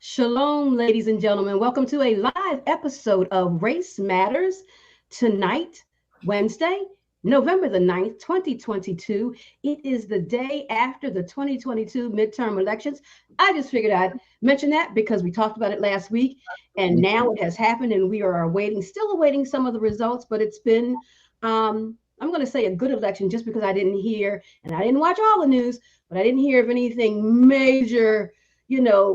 Shalom, ladies and gentlemen. Welcome to a live episode of Race Matters tonight, Wednesday, November the 9th, 2022. It is the day after the 2022 midterm elections. I just figured I'd mention that because we talked about it last week and now it has happened and we are still awaiting some of the results, but it's been, I'm going to say a good election just because I didn't hear, and I didn't watch all the news, but I didn't hear of anything major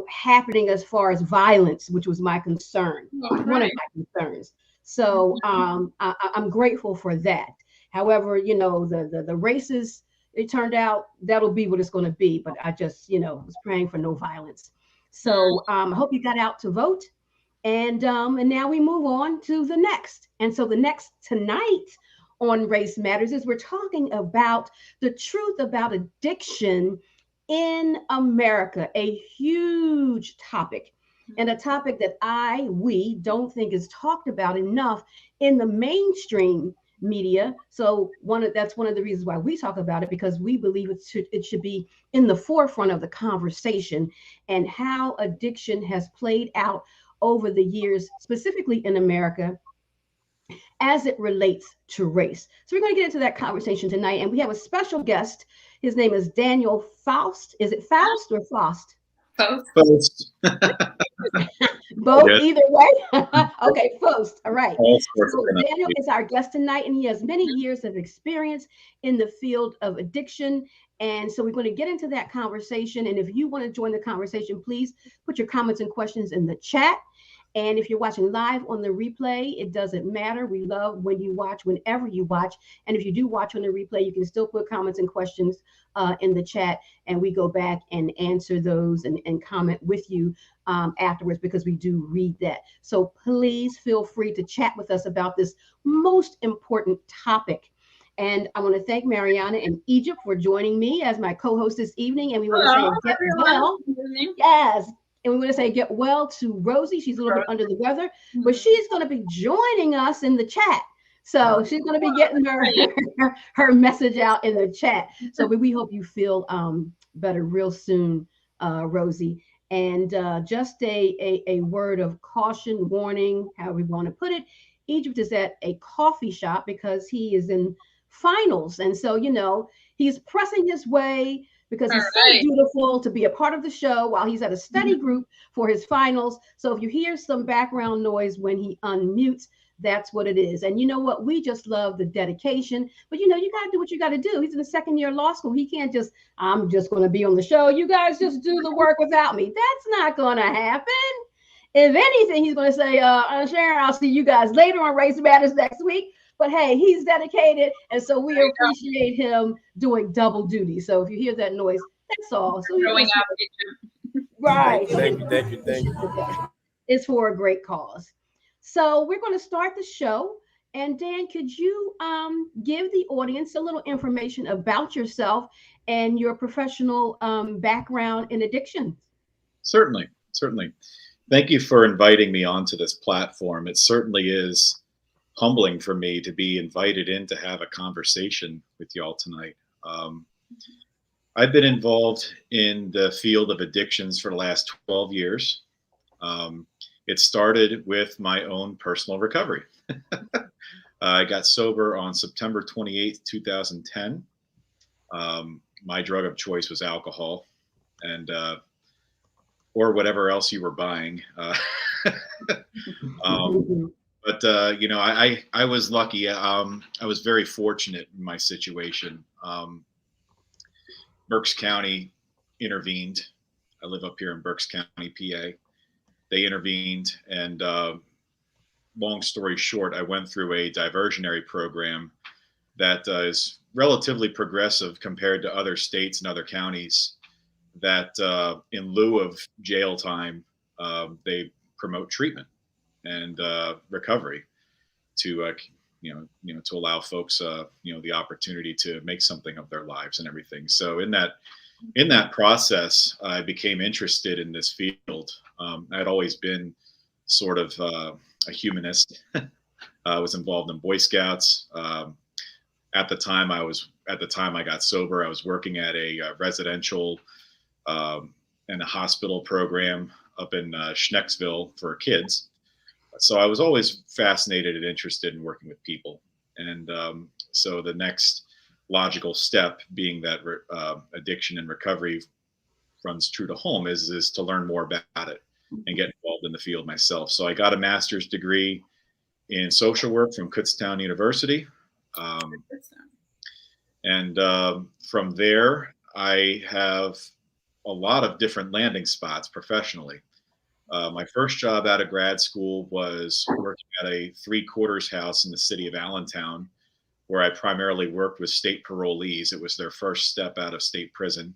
happening as far as violence, which was my concern, one of my concerns. So I'm grateful for that. However, the races, it turned out that'll be what it's going to be. But I just, was praying for no violence. So I hope you got out to vote. And now we move on to the next. And so the next tonight on Race Matters is we're talking about the truth about addiction in America, a huge topic and a topic that we don't think is talked about enough in the mainstream media. So that's one of the reasons why we talk about it, because we believe it should be in the forefront of the conversation and how addiction has played out over the years, specifically in America, as it relates to race. So we're going to get into that conversation tonight. And we have a special guest. His name is Daniel Pfost. Is it Faust or Fost? Pfost. Both, yes. Either way. Okay, Pfost. All right. So Daniel is our guest tonight, and he has many years of experience in the field of addiction. And so we're going to get into that conversation. And if you want to join the conversation, please put your comments and questions in the chat. And if you're watching live on the replay, it doesn't matter. We love when you watch, whenever you watch. And if you do watch on the replay, you can still put comments and questions in the chat, and we go back and answer those and comment with you afterwards, because we do read that. So please feel free to chat with us about this most important topic. And I want to thank Mariana and Egypt for joining me as my co-host this evening. And we want to say, get well. Yes. And we want to say get well to Rosie. She's a little bit under the weather, but she's going to be joining us in the chat. So she's going to be getting her message out in the chat. So we hope you feel better real soon, Rosie. And just a word of caution, warning, however we want to put it. Egypt is at a coffee shop because he is in finals. And so, he's pressing his way because he's so beautiful to be a part of the show while he's at a study group for his finals. So if you hear some background noise when he unmutes, that's what it is. And you know what? We just love the dedication. But, you got to do what you got to do. He's in the second year of law school. He can't just, I'm just going to be on the show. You guys just do the work without me. That's not going to happen. If anything, he's going to say, Sharon, I'll see you guys later on Race Matters next week. But hey, he's dedicated, and so we appreciate him doing double duty. So if you hear that noise, that's all. So right. Thank you. It's for a great cause. So we're going to start the show. And Dan, could you give the audience a little information about yourself and your professional background in addiction? Certainly. Thank you for inviting me onto this platform. It certainly is humbling for me to be invited in to have a conversation with y'all tonight. I've been involved in the field of addictions for the last 12 years. It started with my own personal recovery. I got sober on September 28th, 2010. My drug of choice was alcohol, and or whatever else you were buying. But, I was lucky. I was very fortunate in my situation. Berks County intervened. I live up here in Berks County, PA. They intervened. And long story short, I went through a diversionary program that is relatively progressive compared to other states and other counties that in lieu of jail time, they promote treatment and recovery to to allow folks the opportunity to make something of their lives and everything. So in that process, I became interested in this field. I'd always been sort of a humanist. I was involved in Boy Scouts. At the time I got sober, I was working at a residential and a hospital program up in Schnecksville for kids. So I was always fascinated and interested in working with people. And so the next logical step, being that addiction and recovery runs true to home, is to learn more about it and get involved in the field myself. So I got a master's degree in social work from Kutztown University. And from there, I have a lot of different landing spots professionally. My first job out of grad school was working at a 3/4 house in the city of Allentown, where I primarily worked with state parolees. It was their first step out of state prison.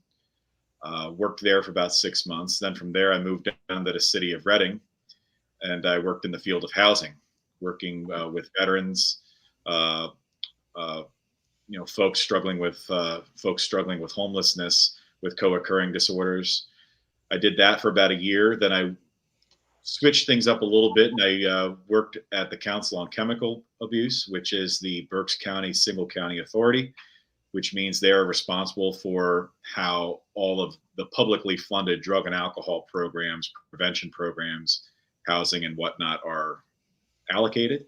Worked there for about 6 months. Then from there, I moved down to the city of Reading, and I worked in the field of housing, working with veterans, uh, folks struggling with homelessness, with co-occurring disorders. I did that for about a year. Then I switched things up a little bit, and I worked at the Council on Chemical Abuse, which is the Berks County single county authority, which means they are responsible for how all of the publicly funded drug and alcohol programs, prevention programs, housing and whatnot are allocated.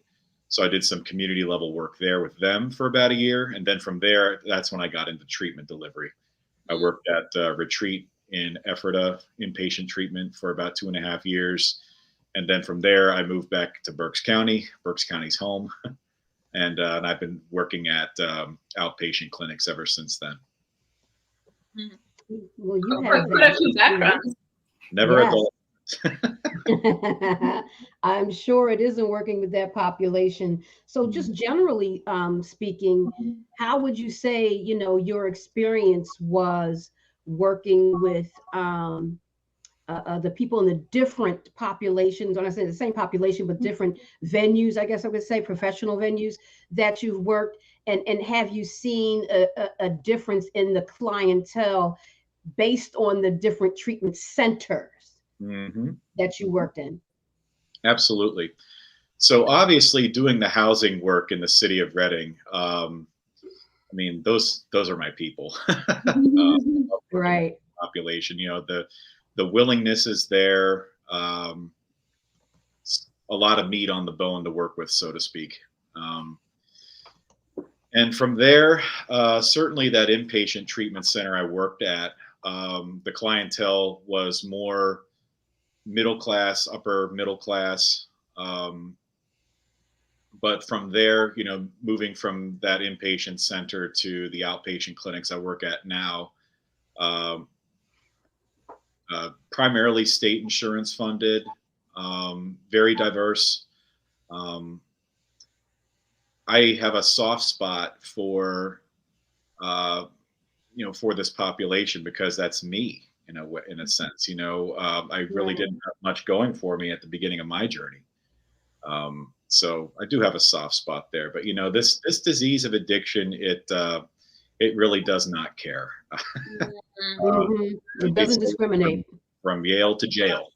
So I did some community level work there with them for about a year. And then from there, that's when I got into treatment delivery. I worked at Retreat in Ephrata, inpatient treatment, for about 2.5 years. And then from there, I moved back to Berks County. Berks County's home. And I've been working at outpatient clinics ever since then. Well, you have quite a few backgrounds. Never adult. I'm sure it isn't working with that population. So just generally speaking, how would you say, your experience was working with the people in the different populations, when I say the same population, but different venues, I guess I would say, professional venues that you've worked, and have you seen a difference in the clientele based on the different treatment centers that you worked in? Absolutely. So obviously doing the housing work in the city of Reading, I mean, those are my people. Right. Population, the willingness is there. A lot of meat on the bone to work with, so to speak. And from there, certainly that inpatient treatment center I worked at, the clientele was more middle class, upper middle class. But from there, moving from that inpatient center to the outpatient clinics I work at now, primarily state insurance funded, very diverse. I have a soft spot for, for this population because that's me in a sense. I really didn't have much going for me at the beginning of my journey. So I do have a soft spot there. But this disease of addiction, it really does not care. It doesn't discriminate. From Yale to jail.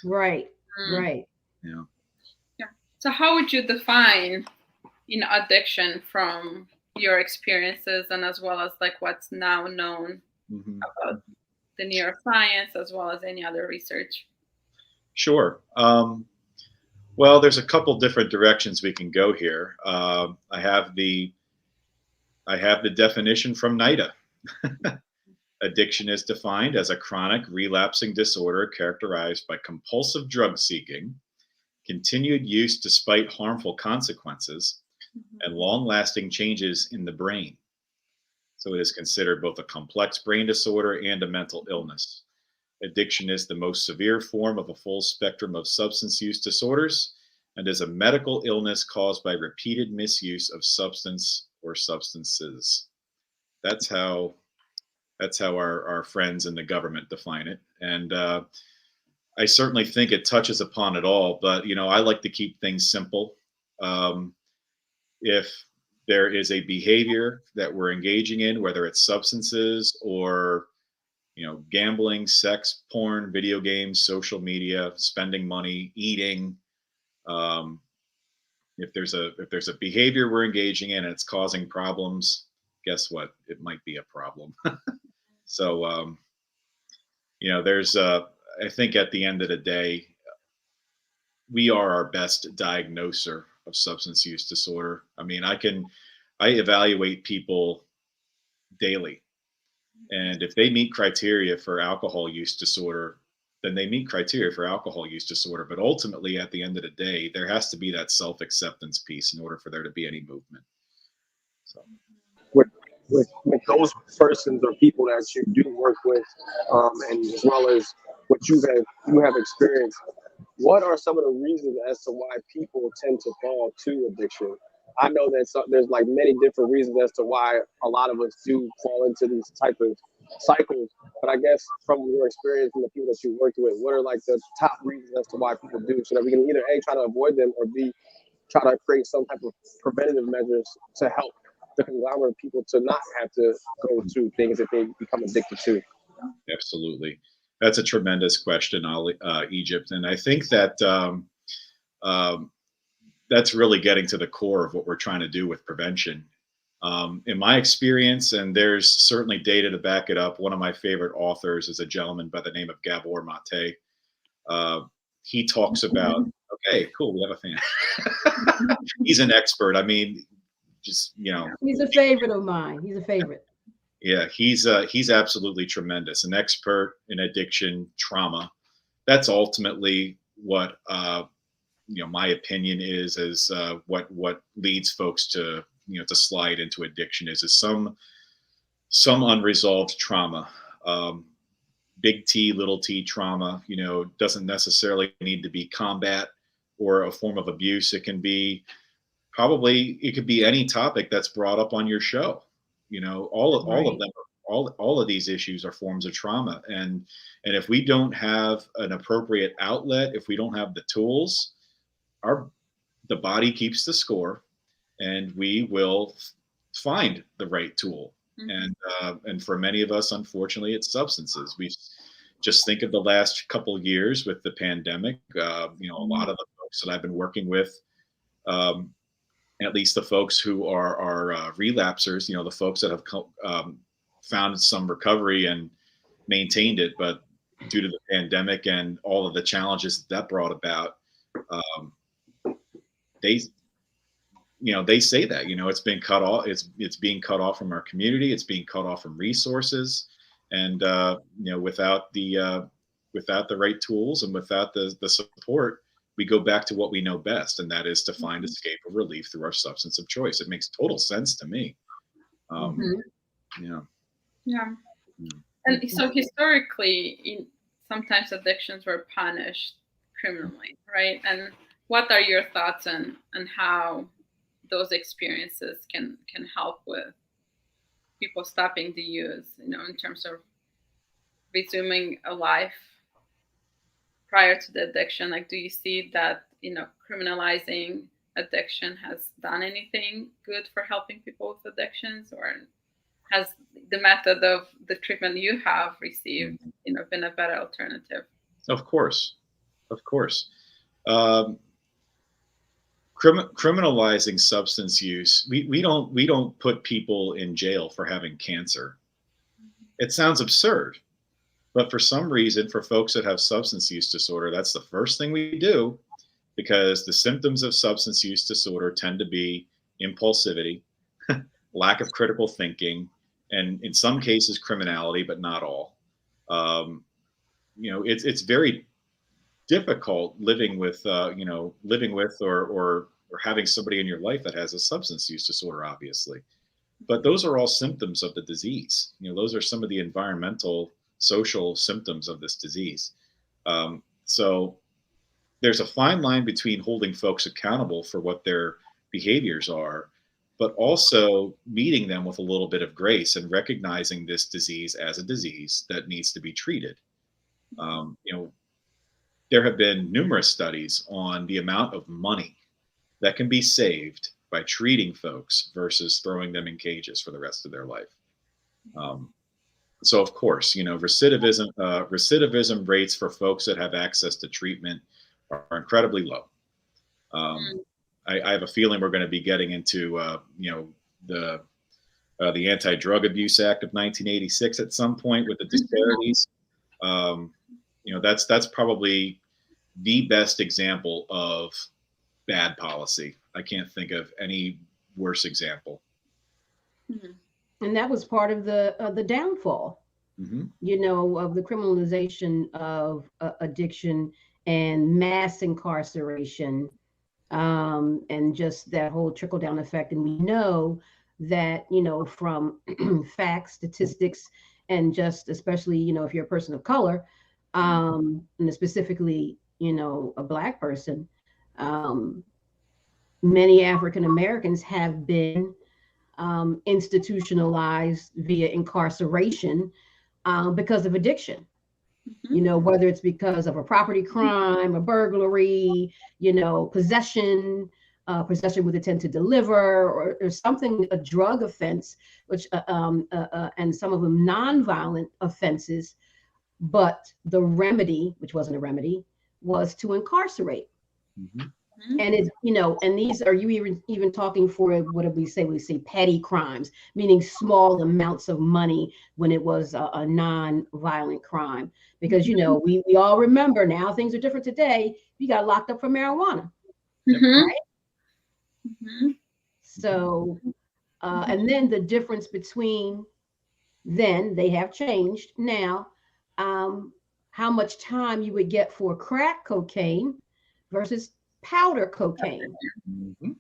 Right. Right. Yeah. So how would you define addiction from your experiences, and as well as like what's now known about the neuroscience, as well as any other research? Sure. Well, there's a couple different directions we can go here. I have the definition from NIDA. Addiction is defined as a chronic relapsing disorder characterized by compulsive drug seeking, continued use despite harmful consequences, and long-lasting changes in the brain. So it is considered both a complex brain disorder and a mental illness. Addiction is the most severe form of a full spectrum of substance use disorders and is a medical illness caused by repeated misuse of substance or substances. That's how our friends in the government define it. And I certainly think it touches upon it all, but I like to keep things simple. If there is a behavior that we're engaging in, whether it's substances or gambling, sex, porn, video games, social media, spending money, eating, if there's a behavior we're engaging in and it's causing problems, guess what? It might be a problem. So, there's I think at the end of the day, we are our best diagnoser of substance use disorder. I mean, I evaluate people daily, and if they meet criteria for alcohol use disorder, then they meet criteria for alcohol use disorder. But ultimately, at the end of the day, there has to be that self-acceptance piece in order for there to be any movement. So, with with those persons or people that you do work with, and as well as what you have experienced, what are some of the reasons as to why people tend to fall to addiction? I know that there's like many different reasons as to why a lot of us do fall into these type of cycles. But I guess from your experience and the people that you worked with, what are like the top reasons as to why people do, so that we can either A, try to avoid them, or B, try to create some type of preventative measures to help the conglomerate of people to not have to go to things that they become addicted to? absolutely. That's a tremendous question, Egypt. And I think that um, that's really getting to the core of what we're trying to do with prevention. In my experience, and there's certainly data to back it up, one of my favorite authors is a gentleman by the name of Gabor Mate. He talks about, okay, cool, we have a fan. He's an expert. I mean, just, he's a favorite of mine. He's a favorite. Yeah, he's absolutely tremendous, an expert in addiction trauma. That's ultimately what my opinion is what leads folks to to slide into addiction is some unresolved trauma. Big T, little t trauma, doesn't necessarily need to be combat or a form of abuse. It could be any topic that's brought up on your show. All of them, all of these issues are forms of trauma. And if we don't have an appropriate outlet, if we don't have the tools, the body keeps the score, and we will find the right tool. And for many of us, unfortunately, it's substances. We just think of the last couple of years with the pandemic. A lot of the folks that I've been working with, at least the folks who are relapsers, the folks that have found some recovery and maintained it, but due to the pandemic and all of the challenges that brought about, they say that it's been cut off. It's being cut off from our community. It's being cut off from resources, and without the right tools and without the support, we go back to what we know best, and that is to find escape or relief through our substance of choice. It makes total sense to me. Yeah. And so historically, sometimes addictions were punished criminally, right? And what are your thoughts on how those experiences can help with people stopping the use, in terms of resuming a life prior to the addiction? Like, do you see that, criminalizing addiction has done anything good for helping people with addictions, or has the method of the treatment you have received, been a better alternative? Of course. Criminalizing substance use, we don't put people in jail for having cancer. It sounds absurd, but for some reason, for folks that have substance use disorder, that's the first thing we do, because the symptoms of substance use disorder tend to be impulsivity, lack of critical thinking, and in some cases criminality, but not all. It's very difficult living with or having somebody in your life that has a substance use disorder, obviously. But those are all symptoms of the disease. Those are some of the environmental, social symptoms of this disease. So there's a fine line between holding folks accountable for what their behaviors are, but also meeting them with a little bit of grace and recognizing this disease as a disease that needs to be treated. There have been numerous studies on the amount of money that can be saved by treating folks versus throwing them in cages for the rest of their life. So of course, recidivism rates for folks that have access to treatment are incredibly low. I have a feeling we're going to be getting into, the Anti-Drug Abuse Act of 1986 at some point with the disparities. that's probably the best example of bad policy. I can't think of any worse example. And that was part of the downfall, you know, of the criminalization of addiction and mass incarceration, and just that whole trickle down effect. And we know that, you know, from facts, statistics, and just especially, you know, if you're a person of color, and specifically, you know, a Black person, many African Americans have been institutionalized via incarceration because of addiction. You know, whether it's because of a property crime, a burglary, you know, possession with intent to deliver, or something, a drug offense, which and some of them nonviolent offenses. But the remedy, which wasn't a remedy, was to incarcerate. And it's, you know, and these are, you even talking for, what did we say? We say petty crimes, meaning small amounts of money when it was a non-violent crime. Because, you know, we all remember now, things are different today. You got locked up for marijuana. Right? So, and then the difference between then, they have changed now, how much time you would get for crack cocaine versus powder cocaine.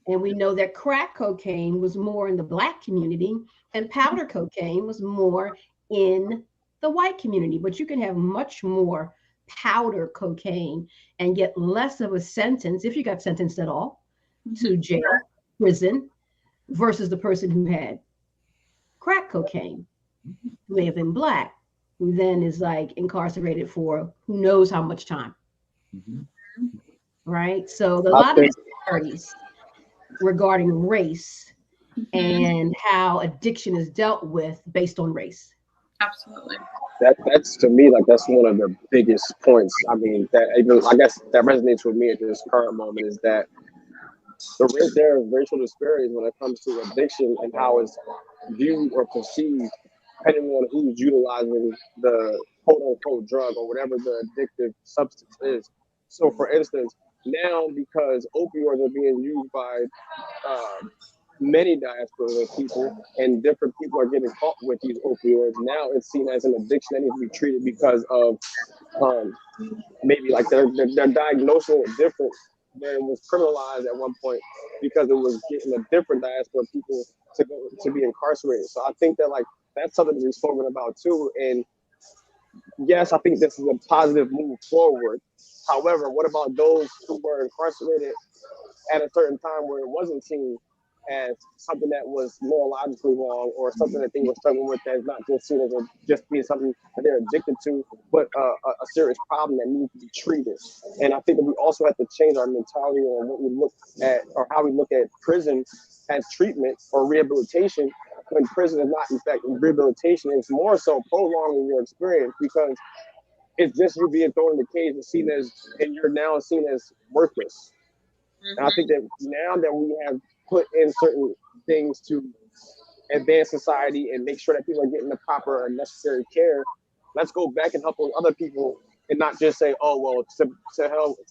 And we know that crack cocaine was more in the Black community and powder cocaine was more in the white community. But you can have much more powder cocaine and get less of a sentence, if you got sentenced at all, to jail, prison, versus the person who had crack cocaine, who may have been Black, who then is like incarcerated for who knows how much time. Right? So a lot of disparities regarding race and how addiction is dealt with based on race. Absolutely. That's to me, like, that's one of the biggest points. I mean, that even, I guess that resonates with me at this current moment, is that there is racial disparities when it comes to addiction and how it's viewed or perceived, depending on who's utilizing the quote unquote drug or whatever the addictive substance is. So, for instance, now because opioids are being used by many diaspora people, and different people are getting caught with these opioids, now it's seen as an addiction that needs to be treated because of maybe like their diagnosis was different than it was criminalized at one point, because it was getting a different diaspora people to be incarcerated. So I think that, like, that's something to be spoken about too. And yes, I think this is a positive move forward. However, what about those who were incarcerated at a certain time where it wasn't seen as something that was neurologically wrong, or something that they were struggling with that's not just seen as just being something that they're addicted to, but a serious problem that needs to be treated? And I think that we also have to change our mentality on what we look at, or how we look at prison as treatment or rehabilitation, when prison is not in fact rehabilitation. It's more so prolonging your experience, because it's just you being thrown in the cage and you're now seen as worthless. And I think that now that we have put in certain things to advance society and make sure that people are getting the proper and necessary care, let's go back and help other people, and not just say, oh, well, to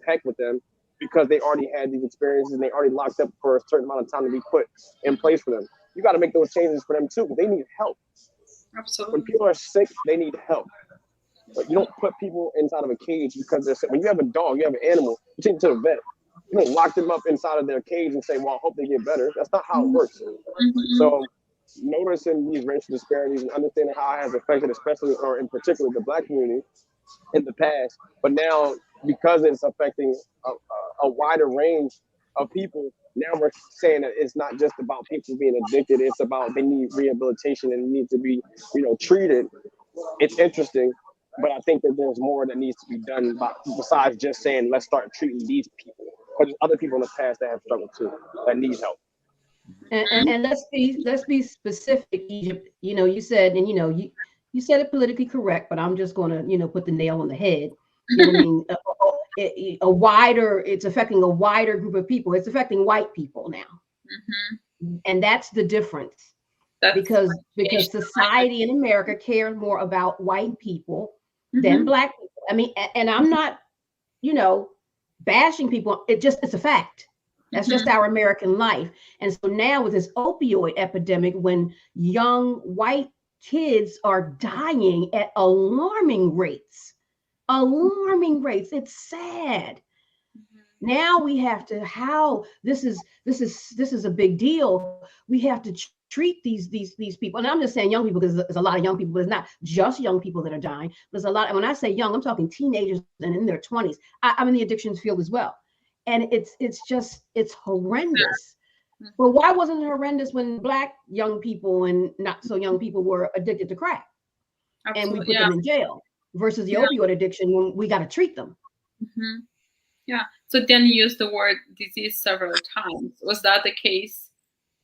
heck with them, because they already had these experiences and they already locked up for a certain amount of time to be put in place for them. You got to make those changes for them too, because they need help. Absolutely. When people are sick, they need help. But you don't put people inside of a cage because they're sick. When you have a dog, you have an animal, you take them to the vet. You don't lock them up inside of their cage and say, well, I hope they get better. That's not how it works. So noticing these racial disparities and understanding how it has affected, especially or in particular, the Black community in the past, but now because it's affecting a wider range of people, now we're saying that it's not just about people being addicted, it's about they need rehabilitation and need to be, treated. It's interesting, but I think that there's more that needs to be done besides just saying, let's start treating these people. Because there's other people in the past that have struggled too, that need help. And let's be specific, Egypt. You said, and you said it politically correct, but I'm just going to, put the nail on the head. I mean, it's affecting a wider group of people. It's affecting white people now, and that's the difference. Because society in America cares more about white people than Black people I mean, and I'm not, you know, bashing people. It's a fact. That's just our American life. And so now with this opioid epidemic, when young white kids are dying at alarming rates, it's sad. Now we have to, how this is a big deal. We have to treat these people. And I'm just saying young people because there's a lot of young people, but it's not just young people that are dying. There's a lot. And when I say young, I'm talking teenagers and in their 20s. I'm in the addictions field as well. And it's horrendous. Well, why wasn't it horrendous when Black young people and not so young people were addicted to crack? Absolutely, and we put them in jail versus the opioid addiction when we got to treat them. Yeah. So Dan used the word disease several times. Was that the case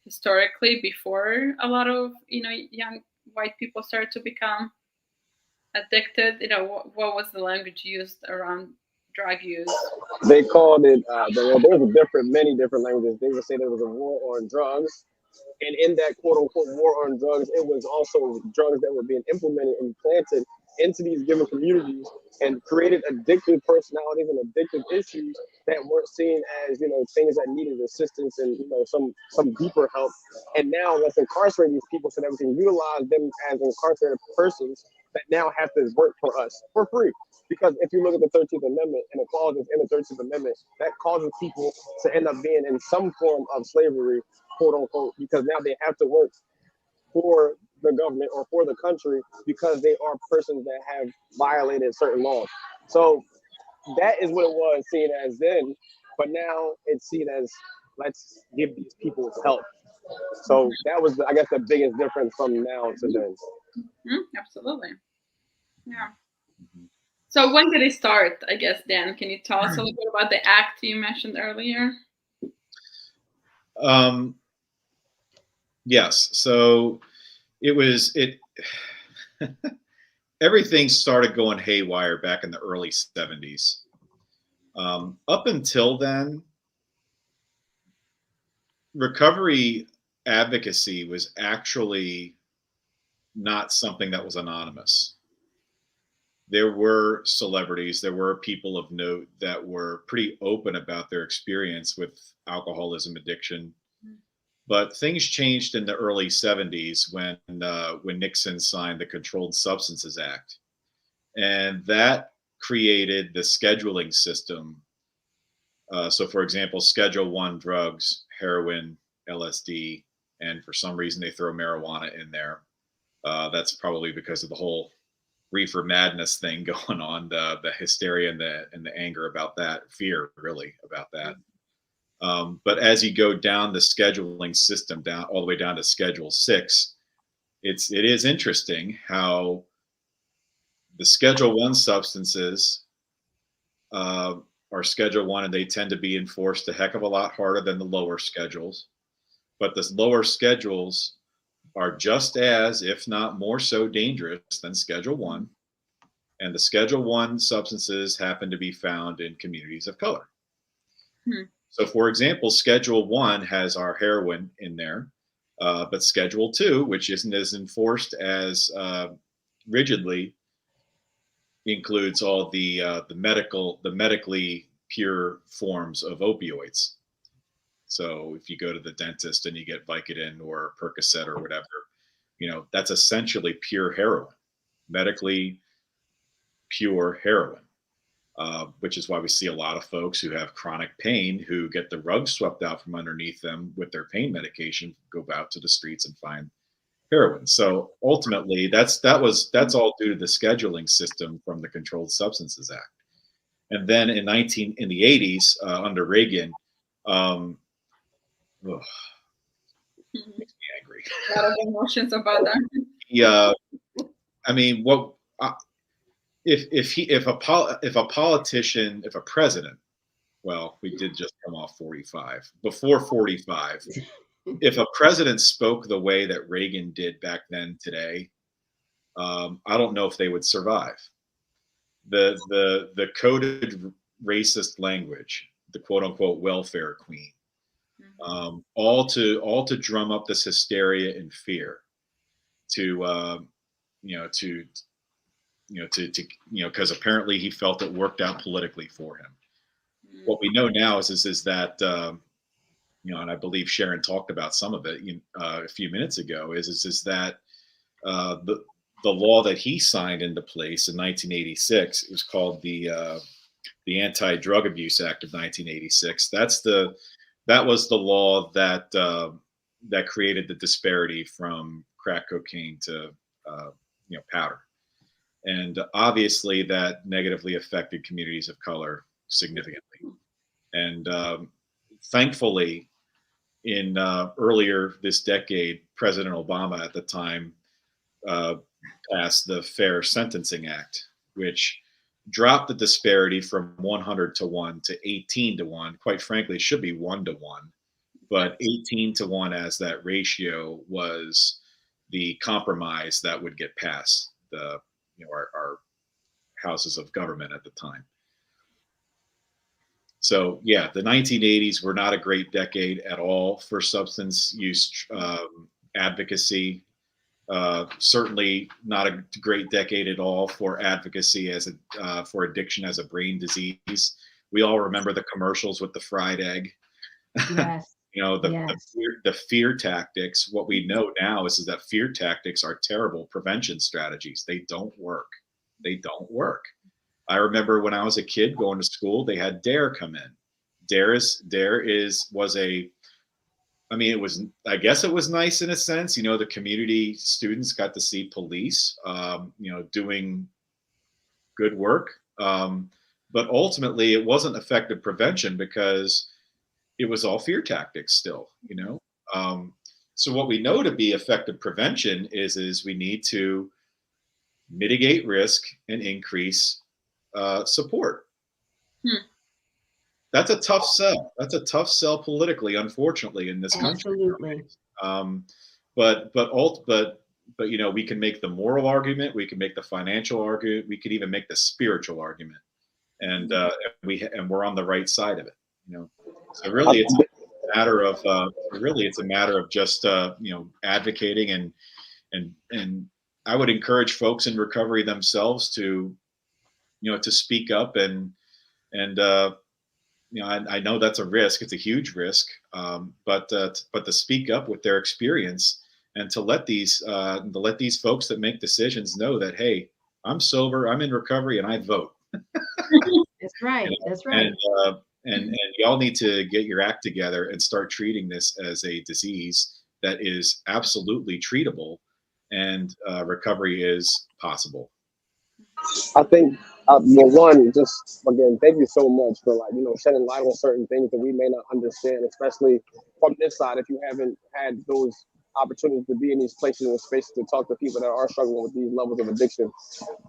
historically before a lot of, young white people started to become addicted? What was the language used around drug use? They called it, there was many different languages. They would say there was a war on drugs. And in that quote unquote war on drugs, it was also drugs that were being implemented and planted into these given communities and created addictive personalities and addictive issues that weren't seen as, things that needed assistance and, some deeper help. And now let's incarcerate these people so that we can utilize them as incarcerated persons that now have to work for us for free. Because if you look at the 13th Amendment and the clauses in the 13th Amendment, that causes people to end up being in some form of slavery, quote unquote, because now they have to work for the government or for the country because they are persons that have violated certain laws. So that is what it was seen as then, but now it's seen as let's give these people help. So that was, I guess, the biggest difference from now to then. Absolutely. Yeah. So when did it start, I guess, Dan? Can you tell us a little bit about the act you mentioned earlier? Yes. So everything started going haywire back in the early 70s. Up until then, recovery advocacy was actually not something that was anonymous. There were celebrities, there were people of note that were pretty open about their experience with alcoholism addiction. But things changed in the early 70s when Nixon signed the Controlled Substances Act. And that created the scheduling system. So, for example, Schedule I drugs, heroin, LSD, and for some reason they throw marijuana in there. That's probably because of the whole reefer madness thing going on, the hysteria and the anger about that, fear really about that. But as you go down the scheduling system, down all the way down to Schedule 6, it is interesting how the Schedule 1 substances are Schedule 1, and they tend to be enforced a heck of a lot harder than the lower schedules. But the lower schedules are just as, if not more so, dangerous than Schedule 1. And the Schedule 1 substances happen to be found in communities of color. So, for example, Schedule 1 has our heroin in there, but Schedule 2, which isn't as enforced as rigidly, includes all the medically pure forms of opioids. So, if you go to the dentist and you get Vicodin or Percocet or whatever, that's essentially pure heroin, medically pure heroin. Which is why we see a lot of folks who have chronic pain who get the rug swept out from underneath them with their pain medication, go out to the streets and find heroin. So ultimately, that's all due to the scheduling system from the Controlled Substances Act. And then in the 80s, under Reagan, makes me angry. A lot of emotions about that. Yeah, I mean, what? If a president, well, we did just come off 45. Before 45, if a president spoke the way that Reagan did back then today, I don't know if they would survive. The coded racist language, the quote unquote welfare queen, all to drum up this hysteria and fear, to because apparently he felt it worked out politically for him. What we know now is that, and I believe Sharon talked about some of it a few minutes ago, is that the law that he signed into place in 1986, it was called the Anti-Drug Abuse Act of 1986. That was the law that that created the disparity from crack cocaine to powder, and obviously that negatively affected communities of color significantly. And thankfully, in earlier this decade, President Obama at the time passed the Fair Sentencing Act, which dropped the disparity from 100 to 1 to 18 to 1. Quite frankly, it should be 1 to 1, but 18 to 1 as that ratio was the compromise that would get past our houses of government at the time. So yeah, the 1980s were not a great decade at all for substance use advocacy. Certainly not a great decade at all for advocacy for addiction as a brain disease. We all remember the commercials with the fried egg. Yes. The fear tactics. What we know now is that fear tactics are terrible prevention strategies. They don't work. They don't work. I remember when I was a kid going to school, they had DARE come in. I guess it was nice in a sense. The community students got to see police, doing good work. But ultimately, it wasn't effective prevention because it was all fear tactics still, So what we know to be effective prevention is we need to mitigate risk and increase support. That's a tough sell. That's a tough sell politically, unfortunately, in this country. Absolutely. But we can make the moral argument, we can make the financial argument, we could even make the spiritual argument, and we're on the right side of it. So really, it's a matter of just advocating and I would encourage folks in recovery themselves to speak up and I know that's a risk. It's a huge risk, but to speak up with their experience and to let these folks that make decisions know that, hey, I'm sober, I'm in recovery, and I vote. That's right. That's right. And y'all need to get your act together and start treating this as a disease that is absolutely treatable, and recovery is possible. I think, one, just again, thank you so much for shedding light on certain things that we may not understand, especially from this side. If you haven't had those opportunities to be in these places and spaces to talk to people that are struggling with these levels of addiction.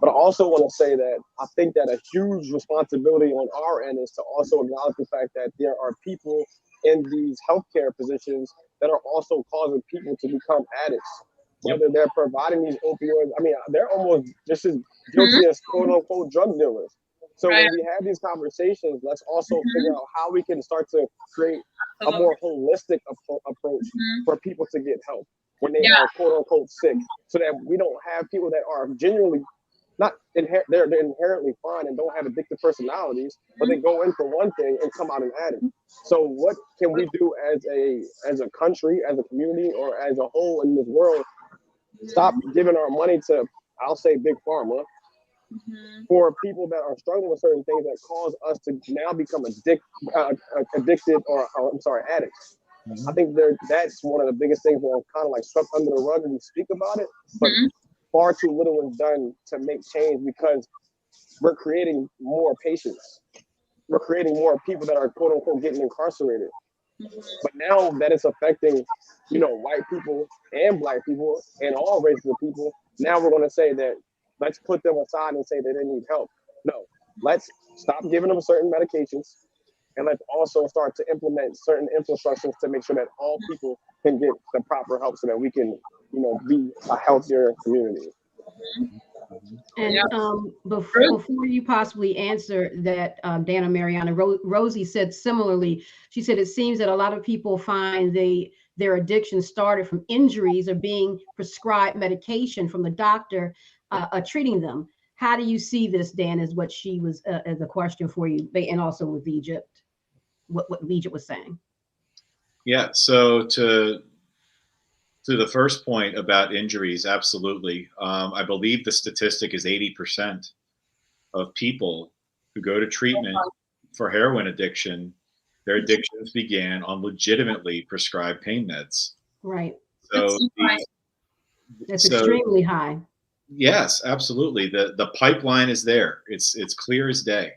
But I also want to say that I think that a huge responsibility on our end is to also acknowledge the fact that there are people in these healthcare positions that are also causing people to become addicts. Whether they're providing these opioids, they're almost just as guilty as quote unquote drug dealers. So when we have these conversations, let's also figure out how we can start to create a more holistic approach for people to get help when they are quote unquote sick, so that we don't have people that are genuinely they're inherently fine and don't have addictive personalities, but they go in for one thing and come out an addict. So what can we do as a country, as a community, or as a whole in this world? Stop giving our money to, I'll say, big pharma for people that are struggling with certain things that cause us to now become addicted or addicts. I think that's one of the biggest things that are kind of like swept under the rug and we speak about it, but far too little is done to make change because we're creating more patients. We're creating more people that are quote unquote getting incarcerated. But now that it's affecting, white people and black people and all races of people, now we're going to say that let's put them aside and say that they need help. No, let's stop giving them certain medications and let's also start to implement certain infrastructures to make sure that all people can get the proper help so that we can, be a healthier community. And before you possibly answer that, Dana Mariana, Rosie said similarly, she said, it seems that a lot of people find their addiction started from injuries or being prescribed medication from the doctor treating them. how do you see this, Dan, is what she was, as a question for you, and also with Egypt, what Egypt was saying. Yeah, so to the first point about injuries, absolutely. I believe the statistic is 80% of people who go to treatment for heroin addiction, their addictions began on legitimately prescribed pain meds. Right. So that's extremely high. Yes, absolutely. The pipeline is there. It's clear as day.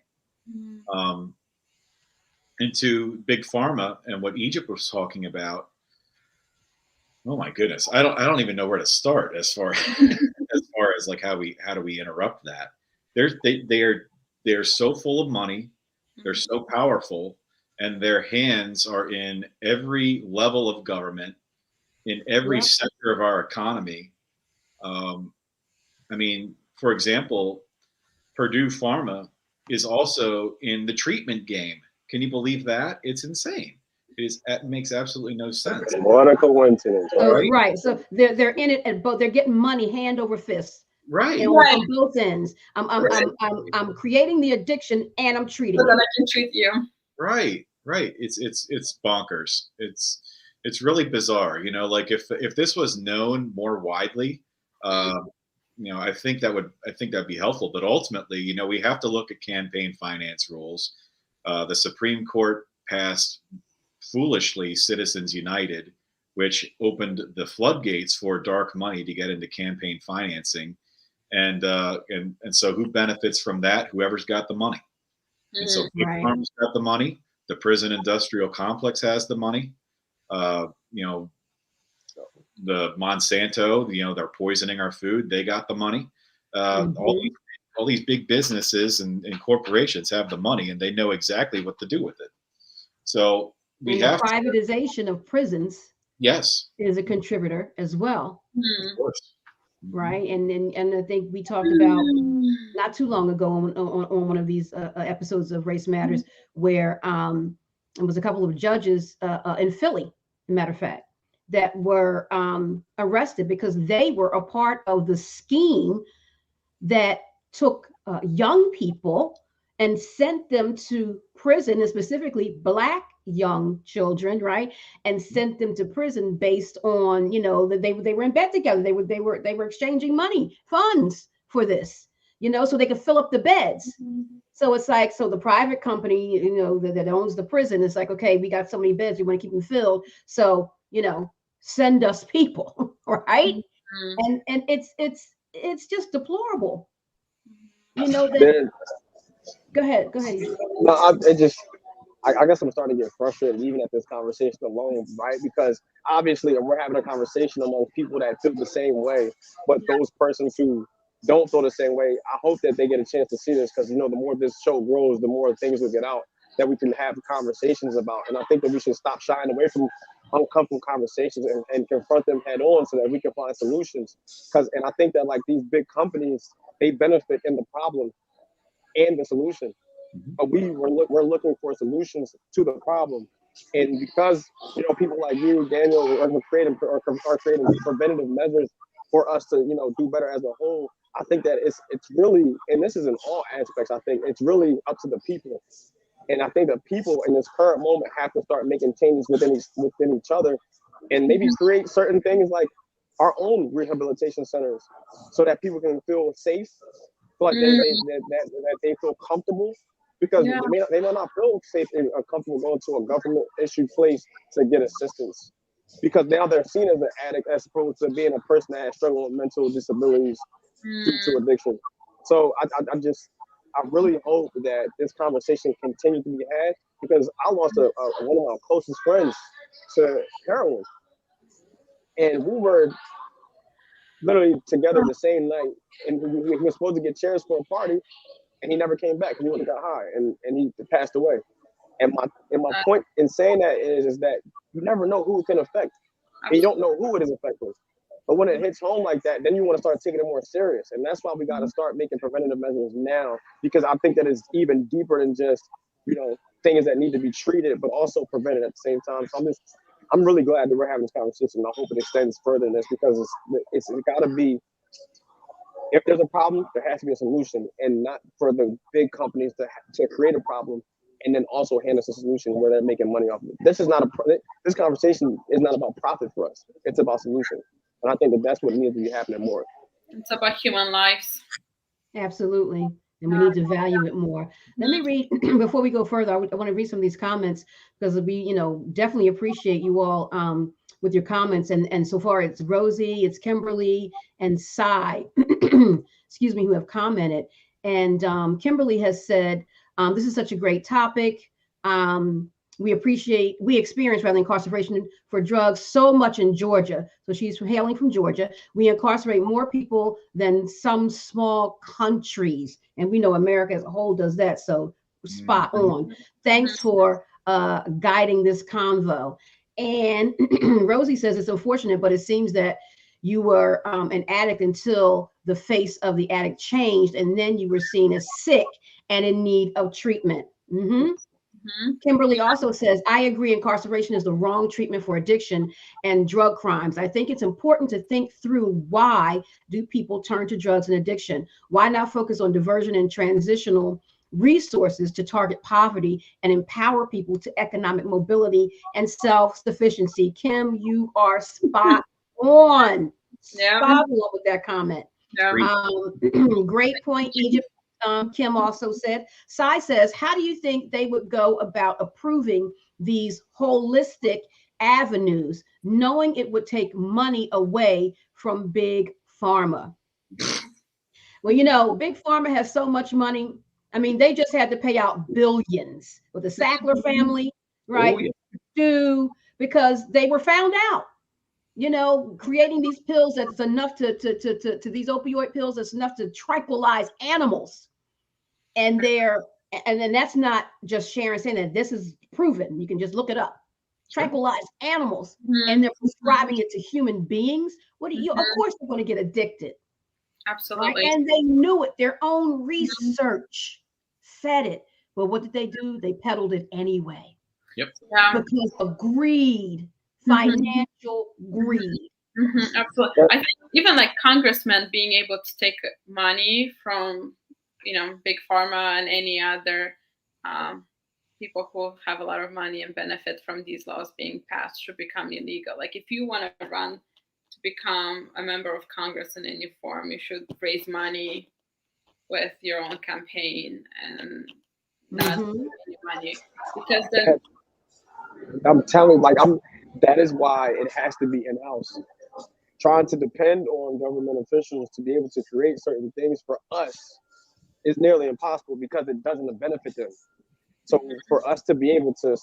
Into big pharma and what Egypt was talking about. Oh my goodness, I don't even know where to start as far as like how do we interrupt that? They're so full of money, they're so powerful, and their hands are in every level of government, in every sector of our economy. I mean, for example, Purdue Pharma is also in the treatment game. Can you believe that? It's insane. It makes absolutely no sense. What a coincidence. Right. So they're in it at both. They're getting money hand over fist. Right. On both ends. I'm creating the addiction and I'm treating so that I can treat you. Right. It's bonkers. It's really bizarre. You know, like if this was known more widely, you know, I think that'd be helpful. But ultimately, you know, we have to look at campaign finance rules. The Supreme Court passed foolishly Citizens United, which opened the floodgates for dark money to get into campaign financing, and so who benefits from that? Whoever's got the money. And so Big Pharma's got the money. The prison industrial complex has the money. You know, the Monsanto, you know, they're poisoning our food. They got the money. All these big businesses and corporations have the money, and they know exactly what to do with it. So we have the privatization of prisons. Yes, is a contributor as well. Of course. Right, and I think we talked about not too long ago on one of these episodes of Race Matters, where it was a couple of judges in Philly, matter of fact, that were arrested because they were a part of the scheme that took young people and sent them to prison, and specifically Black young children, right, and sent them to prison based on, you know, that they were in bed together. They were exchanging money, funds for this, you know, so they could fill up the beds. So it's like, so the private company, you know, that owns the prison is like, okay, we got so many beds, we want to keep them filled, so, you know, send us people, right? And it's just deplorable. You know that. Go ahead. No, I guess I'm starting to get frustrated even at this conversation alone, right? Because obviously we're having a conversation among people that feel the same way, but those persons who don't feel the same way, I hope that they get a chance to see this, because, you know, the more this show grows, the more things will get out that we can have conversations about. And I think that we should stop shying away from uncomfortable conversations and confront them head on so that we can find solutions. And I think that, like, these big companies, they benefit in the problem and the solution. But we're looking for solutions to the problem. And because, you know, people like you, Daniel, are creating preventative measures for us to, you know, do better as a whole, I think that it's really, and this is in all aspects, I think it's really up to the people. And I think that people in this current moment have to start making changes within each other, and maybe create certain things like our own rehabilitation centers, so that people can feel safe, like that they feel comfortable, because they may not feel safe and comfortable going to a government issued place to get assistance, because now they're seen as an addict as opposed to being a person that has struggled with mental disabilities due to addiction. So I really hope that this conversation continues to be had, because I lost one of my closest friends to heroin, and we were literally together the same night, and we were supposed to get chairs for a party, and he never came back because he went and got high, and he passed away. And my point in saying that is that you never know who it can affect, and you don't know who it is affecting. But when it hits home like that, then you want to start taking it more serious. And that's why we got to start making preventative measures now, because I think that it's even deeper than just, you know, things that need to be treated, but also prevented at the same time. So I'm really glad that we're having this conversation. I hope it extends further than this, because it's got to be if there's a problem, there has to be a solution, and not for the big companies to create a problem and then also hand us a solution where they're making money off of it. This conversation is not about profit for us. It's about solution. And I think that that's what needs to be happening more. It's about human lives. Absolutely. And we need to value it more. Let me read, before we go further, I want to read some of these comments because we, definitely appreciate you all with your comments. And so far it's Rosie, it's Kimberly, and Cy, excuse me, who have commented. And Kimberly has said, this is such a great topic. We experience incarceration for drugs so much in Georgia. So she's hailing from Georgia. We incarcerate more people than some small countries. And we know America as a whole does that. So spot on. Thanks for guiding this convo. And Rosie says it's unfortunate, but it seems that you were an addict until the face of the addict changed. And then you were seen as sick and in need of treatment. Kimberly also says, I agree, incarceration is the wrong treatment for addiction and drug crimes. I think it's important to think through why do people turn to drugs and addiction? Why not focus on diversion and transitional resources to target poverty and empower people to economic mobility and self-sufficiency? Kim, you are spot on. Spot on with that comment. Great point, Egypt. Kim also said, Sai says, how do you think they would go about approving these holistic avenues, knowing it would take money away from big pharma? Well, big pharma has so much money. I mean, they just had to pay out billions with the Sackler family, right? Because they were found out, creating these pills that's enough to these opioid pills that's enough to tranquilize animals. And then that's not just Sharon saying that. This is proven. You can just look it up. Tranquilize animals, and they're prescribing it to human beings. Of course, they're going to get addicted. Absolutely. Right? And they knew it. Their own research said it. But what did they do? They peddled it anyway. Yep. Because of greed, financial greed. Absolutely. I think even like congressmen being able to take money from big pharma and any other people who have a lot of money and benefit from these laws being passed should become illegal. Like if you want to run to become a member of Congress in any form, you should raise money with your own campaign and not any money, because then I'm telling that is why it has to be in-house. Trying to depend on government officials to be able to create certain things for us is nearly impossible because it doesn't benefit them. So for us to be able to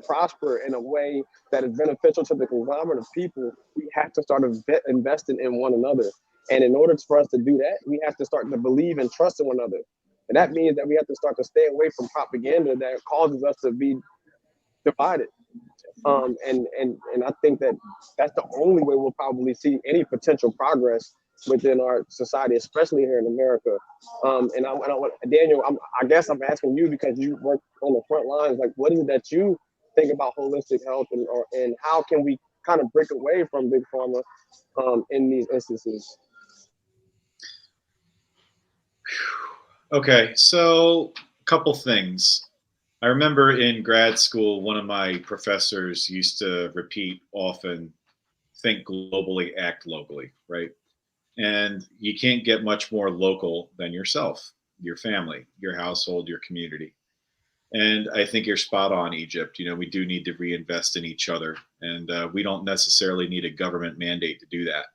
prosper in a way that is beneficial to the conglomerate of people, we have to start investing in one another. And in order for us to do that, we have to start to believe and trust in one another. And that means that we have to start to stay away from propaganda that causes us to be divided. And I think that that's the only way we'll probably see any potential progress within our society, especially here in America. And I want Daniel, I guess I'm asking you because you work on the front lines. Like, what is it that you think about holistic health, and how can we kind of break away from big pharma in these instances? Okay, so a couple things. I remember in grad school, one of my professors used to repeat often, think globally, act locally, right? And you can't get much more local than yourself, your family, your household, your community. And I think you're spot on, Egypt. We do need to reinvest in each other, and we don't necessarily need a government mandate to do that.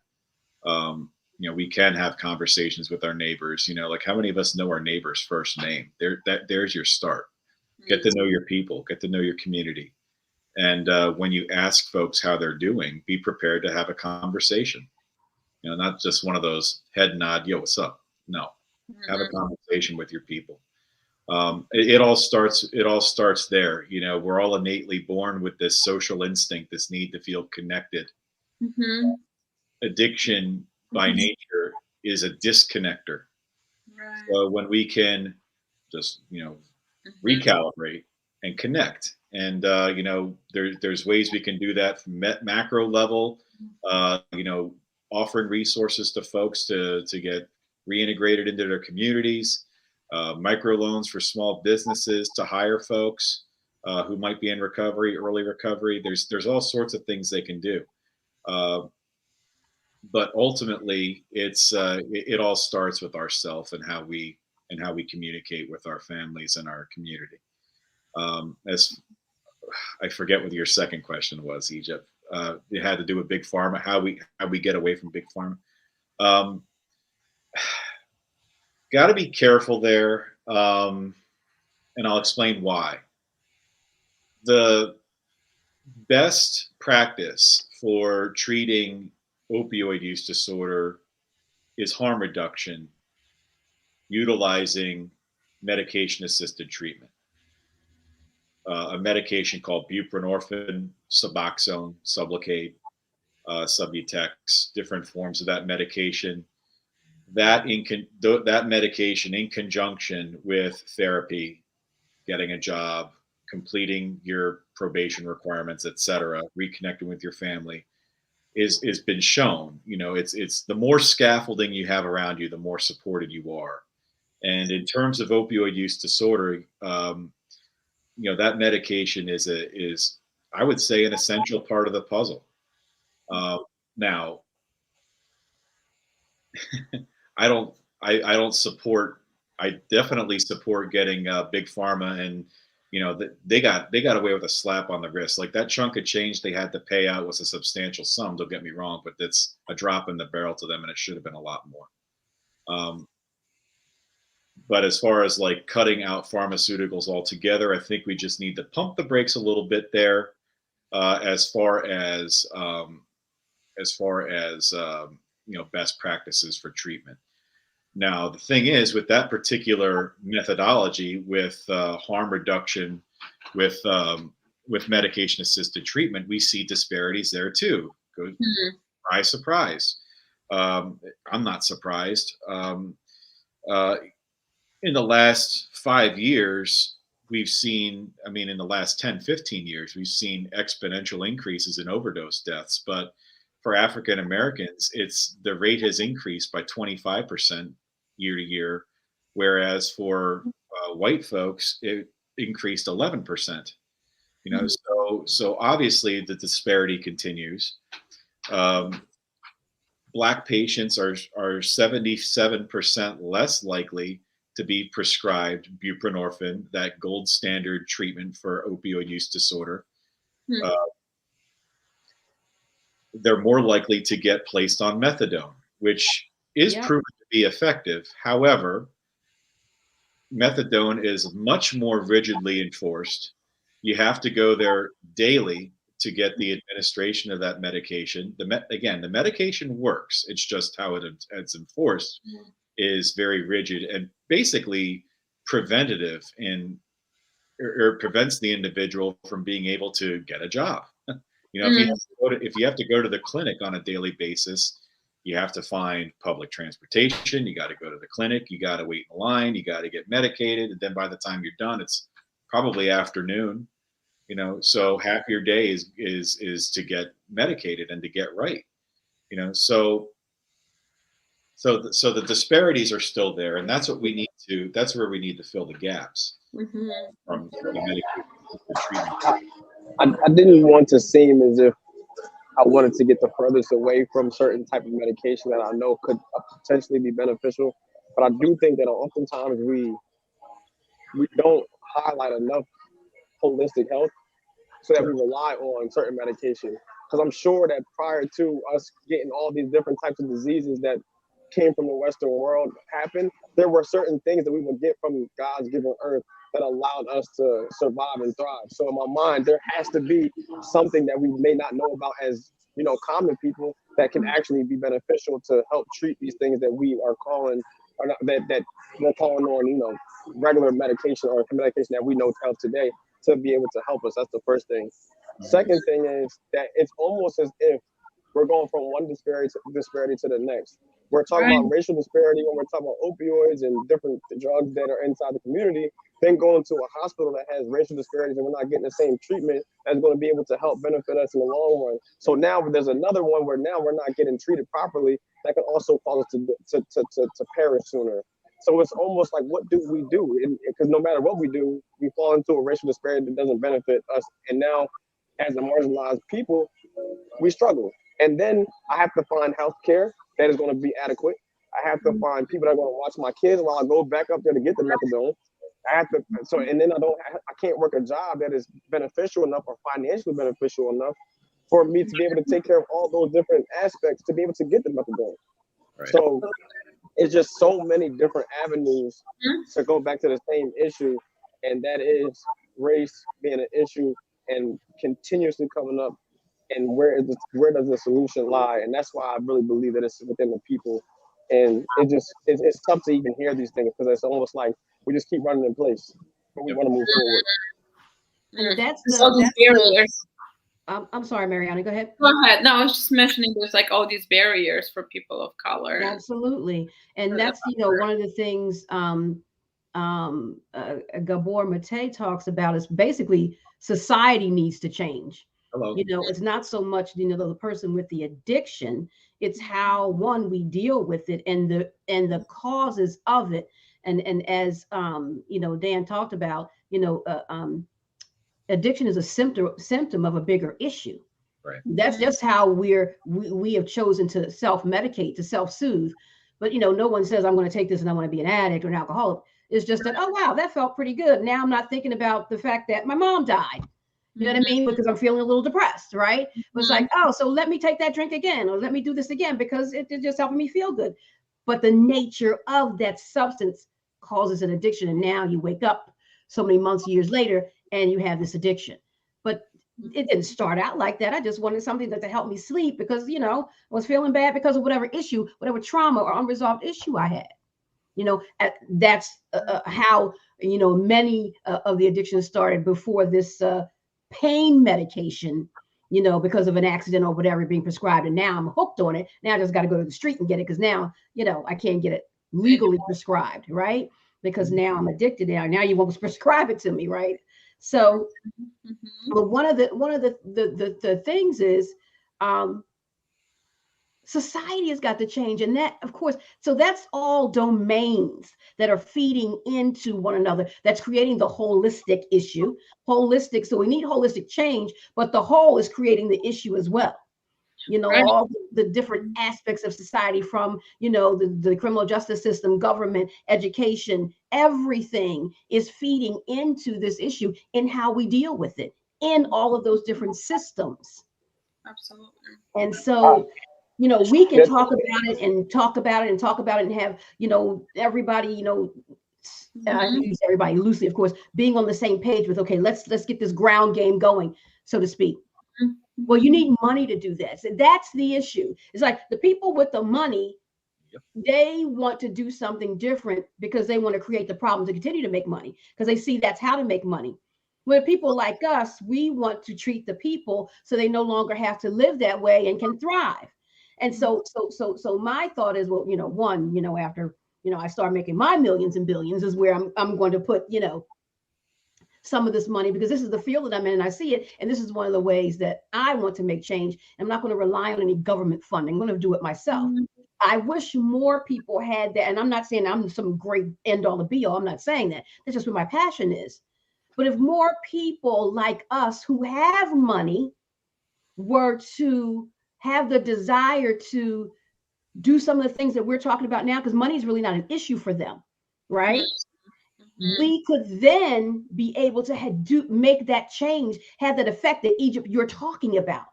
We can have conversations with our neighbors. Like how many of us know our neighbor's first name? There's your start. Get to know your people, get to know your community. And when you ask folks how they're doing, be prepared to have a conversation. Not just one of those head nod, yo, what's up? No, have a conversation with your people. It all starts there. We're all innately born with this social instinct, this need to feel connected. Addiction by nature is a disconnector. Right. So when we can just, recalibrate and connect, and there's ways we can do that from macro level, offering resources to folks to get reintegrated into their communities, microloans for small businesses to hire folks who might be in recovery, early recovery. There's all sorts of things they can do. But ultimately, it all starts with ourselves and how we communicate with our families and our community. As I forget what your second question was, Egypt. It had to do with big pharma. How we get away from big pharma. Got to be careful there, and I'll explain why. The best practice for treating opioid use disorder is harm reduction, utilizing medication-assisted treatment. A medication called buprenorphine, Suboxone, Sublocade, Subutex, different forms of that medication. That medication in conjunction with therapy, getting a job, completing your probation requirements, etc., reconnecting with your family, is been shown. It's the more scaffolding you have around you, the more supported you are. And in terms of opioid use disorder, that medication is I would say an essential part of the puzzle. Now, I don't support. I definitely support getting big pharma, and they got away with a slap on the wrist. Like, that chunk of change they had to pay out was a substantial sum. Don't get me wrong, but that's a drop in the barrel to them, and it should have been a lot more. But as far as like cutting out pharmaceuticals altogether, I think we just need to pump the brakes a little bit there. As far as best practices for treatment. Now, the thing is, with that particular methodology, with harm reduction, with medication-assisted treatment, we see disparities there too. Surprise. I'm not surprised. In the last 5 years, we've seen, in the last 10, 15 years, we've seen exponential increases in overdose deaths. But for African Americans, the rate has increased by 25% year to year, whereas for white folks, it increased 11%. So obviously the disparity continues. Black patients are 77% less likely to be prescribed buprenorphine, that gold standard treatment for opioid use disorder. They're more likely to get placed on methadone, which is proven to be effective. However, methadone is much more rigidly enforced. You have to go there daily to get the administration of that medication. The medication works. It's just how it's enforced is very rigid and basically preventative or prevents the individual from being able to get a job. If you have to go to the clinic on a daily basis, you have to find public transportation. You got to go to the clinic. You got to wait in line. You got to get medicated. And then by the time you're done, it's probably afternoon. So half your day is to get medicated and to get right. So the disparities are still there, and that's what we need to. That's where we need to fill the gaps from the medication treatment. I didn't want to seem as if I wanted to get the furthest away from certain type of medication that I know could potentially be beneficial, but I do think that oftentimes we don't highlight enough holistic health, so that we rely on certain medication. Because I'm sure that prior to us getting all these different types of diseases that came from the Western world happen, there were certain things that we would get from God's given earth that allowed us to survive and thrive. So in my mind, there has to be something that we may not know about as common people that can actually be beneficial to help treat these things that we are calling, or not, that we're calling on, regular medication or medication that we know of today to be able to help us. That's the first thing. Second thing is that it's almost as if we're going from one disparity to the next. We're talking about racial disparity when we're talking about opioids and different drugs that are inside the community, then going to a hospital that has racial disparities and we're not getting the same treatment that's going to be able to help benefit us in the long run. So now there's another one where now we're not getting treated properly that can also cause us to perish sooner. So it's almost like, what do we do? Because no matter what we do, we fall into a racial disparity that doesn't benefit us. And now, as a marginalized people, we struggle. And then I have to find health care that is going to be adequate. I have to find people that are going to watch my kids while I go back up there to get the methadone. I have to, and then I can't work a job that is beneficial enough or financially beneficial enough for me to be able to take care of all those different aspects to be able to get the methadone. Right. So it's just so many different avenues to go back to the same issue, and that is race being an issue and continuously coming up. And where does the solution lie? And that's why I really believe that it's within the people. And it's tough to even hear these things because it's almost like we just keep running in place, but we want to move forward. That's barriers. I'm sorry, Mariana, go ahead. Go ahead. No, I was just mentioning there's like all these barriers for people of color. Absolutely. And that's, one of the things Gabor Mate talks about is basically society needs to change. Hello. It's not so much, the person with the addiction, it's how we deal with it and the causes of it. And as, Dan talked about, addiction is a symptom of a bigger issue. Right. That's just how we have chosen to self-medicate, to self-soothe. But, no one says I'm going to take this and I want to be an addict or an alcoholic. It's just that, oh, wow, that felt pretty good. Now I'm not thinking about the fact that my mom died. You know what I mean? Because I'm feeling a little depressed, right? But it's like, oh, so let me take that drink again, or let me do this again because it's just helping me feel good. But the nature of that substance causes an addiction. And now you wake up so many months, years later, and you have this addiction. But it didn't start out like that. I just wanted something to help me sleep because, I was feeling bad because of whatever issue, whatever trauma or unresolved issue I had. That's how, many of the addictions started before this pain medication, because of an accident or whatever being prescribed. And now I'm hooked on it. Now I just got to go to the street and get it because now, I can't get it legally prescribed, right? Because now I'm addicted. Now you won't prescribe it to me, right? So, but one of the things is society has got to change. And that, of course, so that's all domains that are feeding into one another. That's creating the holistic issue. Holistic. So we need holistic change, but the whole is creating the issue as well. All the different aspects of society from, the criminal justice system, government, education, everything is feeding into this issue in how we deal with it in all of those different systems. Absolutely. And so, we can talk about it and talk about it and talk about it and have, everybody, I use everybody loosely, of course, being on the same page with, okay, let's get this ground game going, so to speak. Well, you need money to do that. So that's the issue. It's like the people with the money, they want to do something different because they want to create the problem to continue to make money because they see that's how to make money. Where people like us, we want to treat the people so they no longer have to live that way and can thrive. And so my thought is, well, after, I start making my millions and billions is where I'm going to put, some of this money because this is the field that I'm in and I see it. And this is one of the ways that I want to make change. I'm not going to rely on any government funding. I'm going to do it myself. I wish more people had that. And I'm not saying I'm some great end all to be all. I'm not saying that. That's just where my passion is. But if more people like us who have money were to have the desire to do some of the things that we're talking about now, because money is really not an issue for them, right? We could then be able to make that change, have that effect that Egypt you're talking about.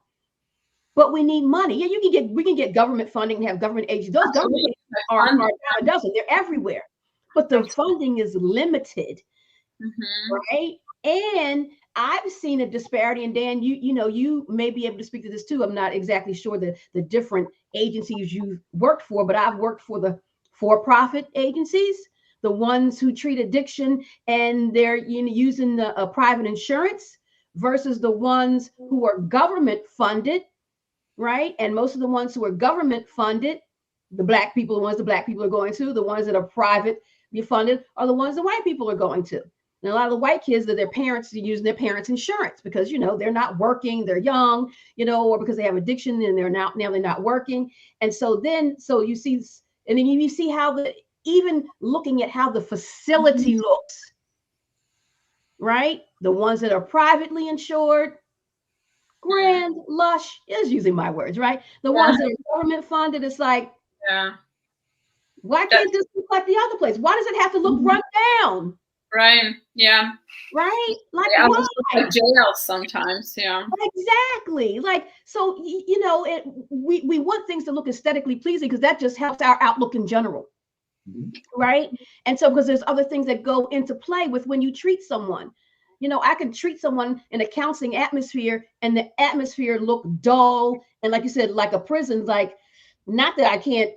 But we need money. Yeah, we can get government funding and have government agencies. Those government agencies are a dozen. They're everywhere. But the funding is limited, right? And I've seen a disparity. And Dan, you may be able to speak to this too. I'm not exactly sure the different agencies you've worked for, but I've worked for the for-profit agencies, the ones who treat addiction and they're using the private insurance versus the ones who are government funded, right? And most of the ones who are government funded, the black people, the ones the black people are going to, the ones that are private funded are the ones the white people are going to. And a lot of the white kids, that their parents are using their parents' insurance because, they're not working, they're young, or because they have addiction and now they're not working. And so you see, and then you see how even looking at how the facility looks, right? The ones that are privately insured, grand, lush, is using my words, right? The ones that are government funded, it's like, why can't this look like the other place? Why does it have to look run down? Right. Yeah. Right. Like, why? Like jail sometimes. Yeah. Exactly. Like, so, we want things to look aesthetically pleasing because that just helps our outlook in general. Right. And so, because there's other things that go into play with when you treat someone. I can treat someone in a counseling atmosphere and the atmosphere look dull. And like you said, like a prison, like, not that I can't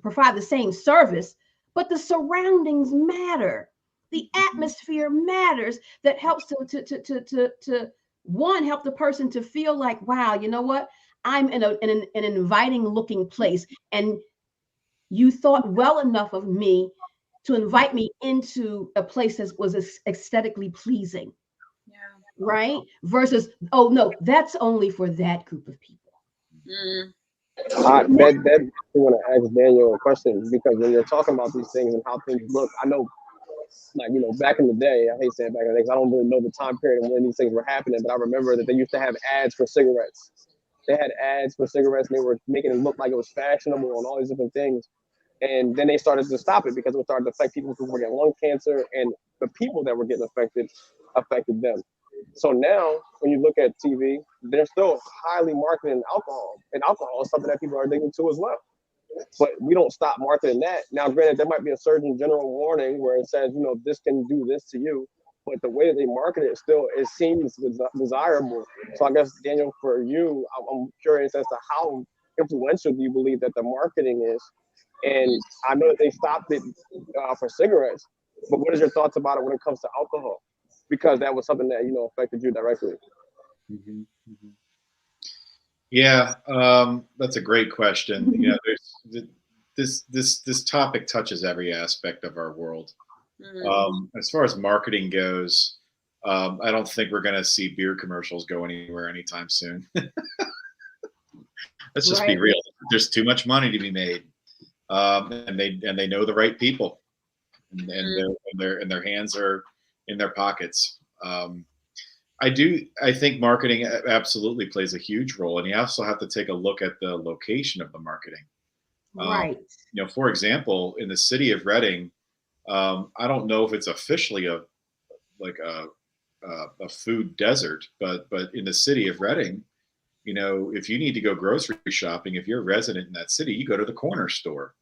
provide the same service, but the surroundings matter. The atmosphere matters. That helps to one, help the person to feel like, wow, you know what? I'm in an inviting looking place. And you thought well enough of me to invite me into a place that was aesthetically pleasing. Yeah. Right? Versus, oh no, that's only for that group of people. I want to ask Daniel a question, because when you're talking about these things and how things look, I know, like, back in the day, I hate saying back in the day, because I don't really know the time period when these things were happening, but I remember that they used to have ads for cigarettes. They had ads for cigarettes, and they were making it look like it was fashionable and all these different things. And then they started to stop it because it started to affect people who were getting lung cancer, and the people that were getting affected them. So now, when you look at TV, they're still highly marketing alcohol, and alcohol is something that people are addicted to as well. But we don't stop marketing that. Now, granted, there might be a Surgeon General warning where it says, this can do this to you, but the way that they market it still, it seems desirable. So I guess, Daniel, for you, I'm curious as to how influential do you believe that the marketing is? And I know that they stopped it for cigarettes, but what is your thoughts about it when it comes to alcohol? Because that was something that, affected you directly. Mm-hmm. Mm-hmm. Yeah, that's a great question. There's this topic touches every aspect of our world. As far as marketing goes, I don't think we're going to see beer commercials go anywhere anytime soon. Let's just be real. There's too much money to be made, and they know the right people, and their hands are in their pockets. I think marketing absolutely plays a huge role, and you also have to take a look at the location of the marketing. Right. For example, in the city of Reading, I don't know if it's officially a food desert, but in the city of Reading, if you need to go grocery shopping, if you're a resident in that city, you go to the corner store.